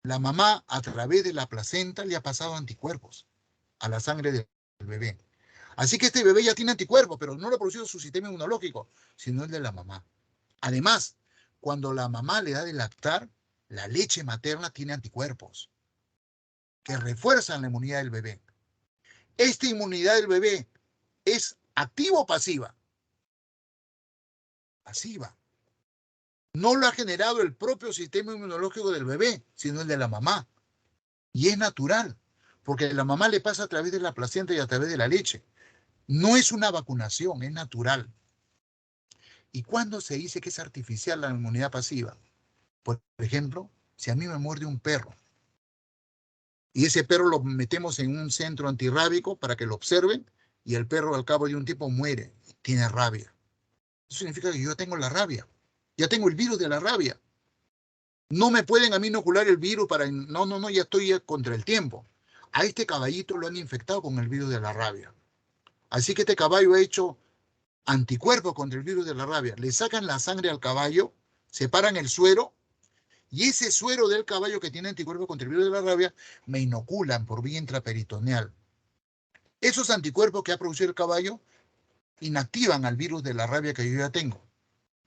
[SPEAKER 1] La mamá, a través de la placenta, le ha pasado anticuerpos a la sangre del bebé. Así que este bebé ya tiene anticuerpos, pero no lo ha producido su sistema inmunológico, sino el de la mamá. Además, cuando la mamá le da de lactar, la leche materna tiene anticuerpos que refuerzan la inmunidad del bebé. ¿Esta inmunidad del bebé es activa o pasiva? Pasiva. No lo ha generado el propio sistema inmunológico del bebé, sino el de la mamá. Y es natural, porque la mamá le pasa a través de la placenta y a través de la leche. No es una vacunación, es natural. ¿Y cuándo se dice que es artificial la inmunidad pasiva? Por ejemplo, si a mí me muerde un perro y ese perro lo metemos en un centro antirrábico para que lo observen y el perro al cabo de un tiempo muere, tiene rabia. Eso significa que yo tengo la rabia, ya tengo el virus de la rabia. No me pueden a mí inocular el virus para... No, ya estoy ya contra el tiempo. A este caballito lo han infectado con el virus de la rabia. Así que este caballo ha hecho anticuerpos contra el virus de la rabia. Le sacan la sangre al caballo, separan el suero, y ese suero del caballo que tiene anticuerpos contra el virus de la rabia me inoculan por vía intraperitoneal. Esos anticuerpos que ha producido el caballo inactivan al virus de la rabia que yo ya tengo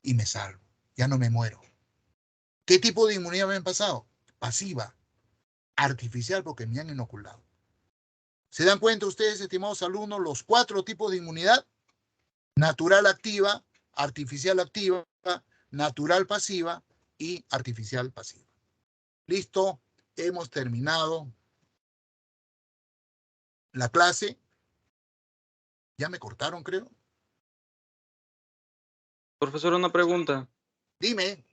[SPEAKER 1] y me salvo, ya no me muero. ¿Qué tipo de inmunidad me han pasado? Pasiva, artificial porque me han inoculado. ¿Se dan cuenta ustedes, estimados alumnos, los 4 tipos de inmunidad? Natural activa, artificial activa, natural pasiva y artificial pasiva. Listo, hemos terminado la clase. Ya me cortaron, creo.
[SPEAKER 2] Profesor, una pregunta.
[SPEAKER 1] Dime.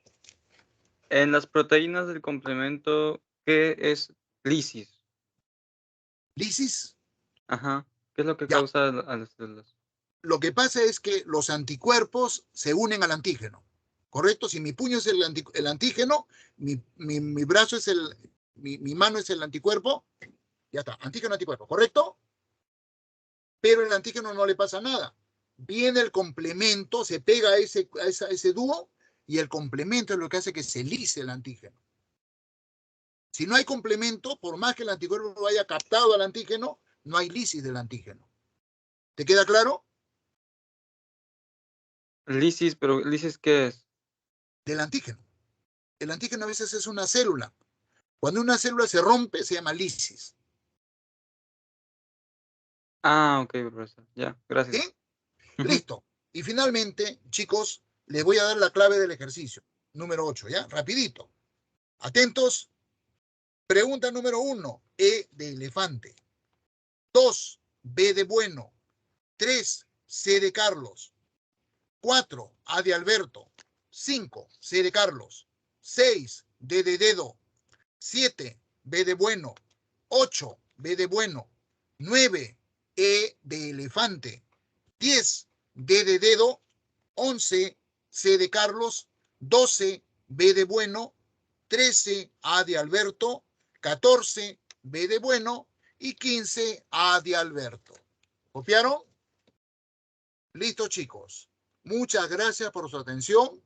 [SPEAKER 2] En las proteínas del complemento, ¿qué es lisis?
[SPEAKER 1] ¿Lisis?
[SPEAKER 2] Ajá. ¿Qué es lo que
[SPEAKER 1] Ya.
[SPEAKER 2] causa a las células?
[SPEAKER 1] Lo que pasa es que los anticuerpos se unen al antígeno. ¿Correcto? Si mi puño es el antígeno, mi brazo es mi mano es el anticuerpo, ya está, antígeno, anticuerpo, ¿correcto? Pero el antígeno no le pasa nada. Viene el complemento, se pega a ese dúo y el complemento es lo que hace que se lise el antígeno. Si no hay complemento, por más que el anticuerpo haya captado al antígeno, no hay lisis del antígeno. ¿Te queda claro?
[SPEAKER 2] Lisis, pero ¿lisis qué es?
[SPEAKER 1] Del antígeno. El antígeno a veces es una célula. Cuando una célula se rompe, se llama lisis.
[SPEAKER 2] Ah, ok, profesor. Ya, gracias.
[SPEAKER 1] ¿Sí? Listo. Y finalmente, chicos, les voy a dar la clave del ejercicio. Número 8, ¿ya? Rapidito. Atentos. Pregunta número 1, E de elefante. 2, B de bueno. 3, C de Carlos. 4, A de Alberto. 5, C de Carlos. 6, D de dedo. 7, B de bueno. 8, B de bueno. 9, E de elefante. 10, D de dedo. 11, C de Carlos. 12, B de bueno. 13, A de Alberto. 14, B de bueno. Y 15, A de Alberto. ¿Copiaron? Listo, chicos. Muchas gracias por su atención.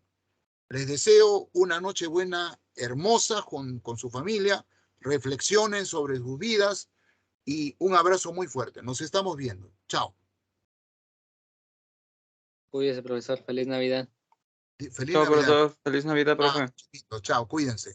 [SPEAKER 1] Les deseo una noche buena, hermosa con su familia. Reflexionen sobre sus vidas. Y un abrazo muy fuerte. Nos estamos viendo. Chao.
[SPEAKER 3] Cuídese, profesor. Feliz Navidad.
[SPEAKER 1] Feliz
[SPEAKER 2] Chao,
[SPEAKER 1] Navidad.
[SPEAKER 2] profesor. Feliz Navidad,
[SPEAKER 1] Ah,
[SPEAKER 2] profe.
[SPEAKER 1] chiquito, chao, cuídense.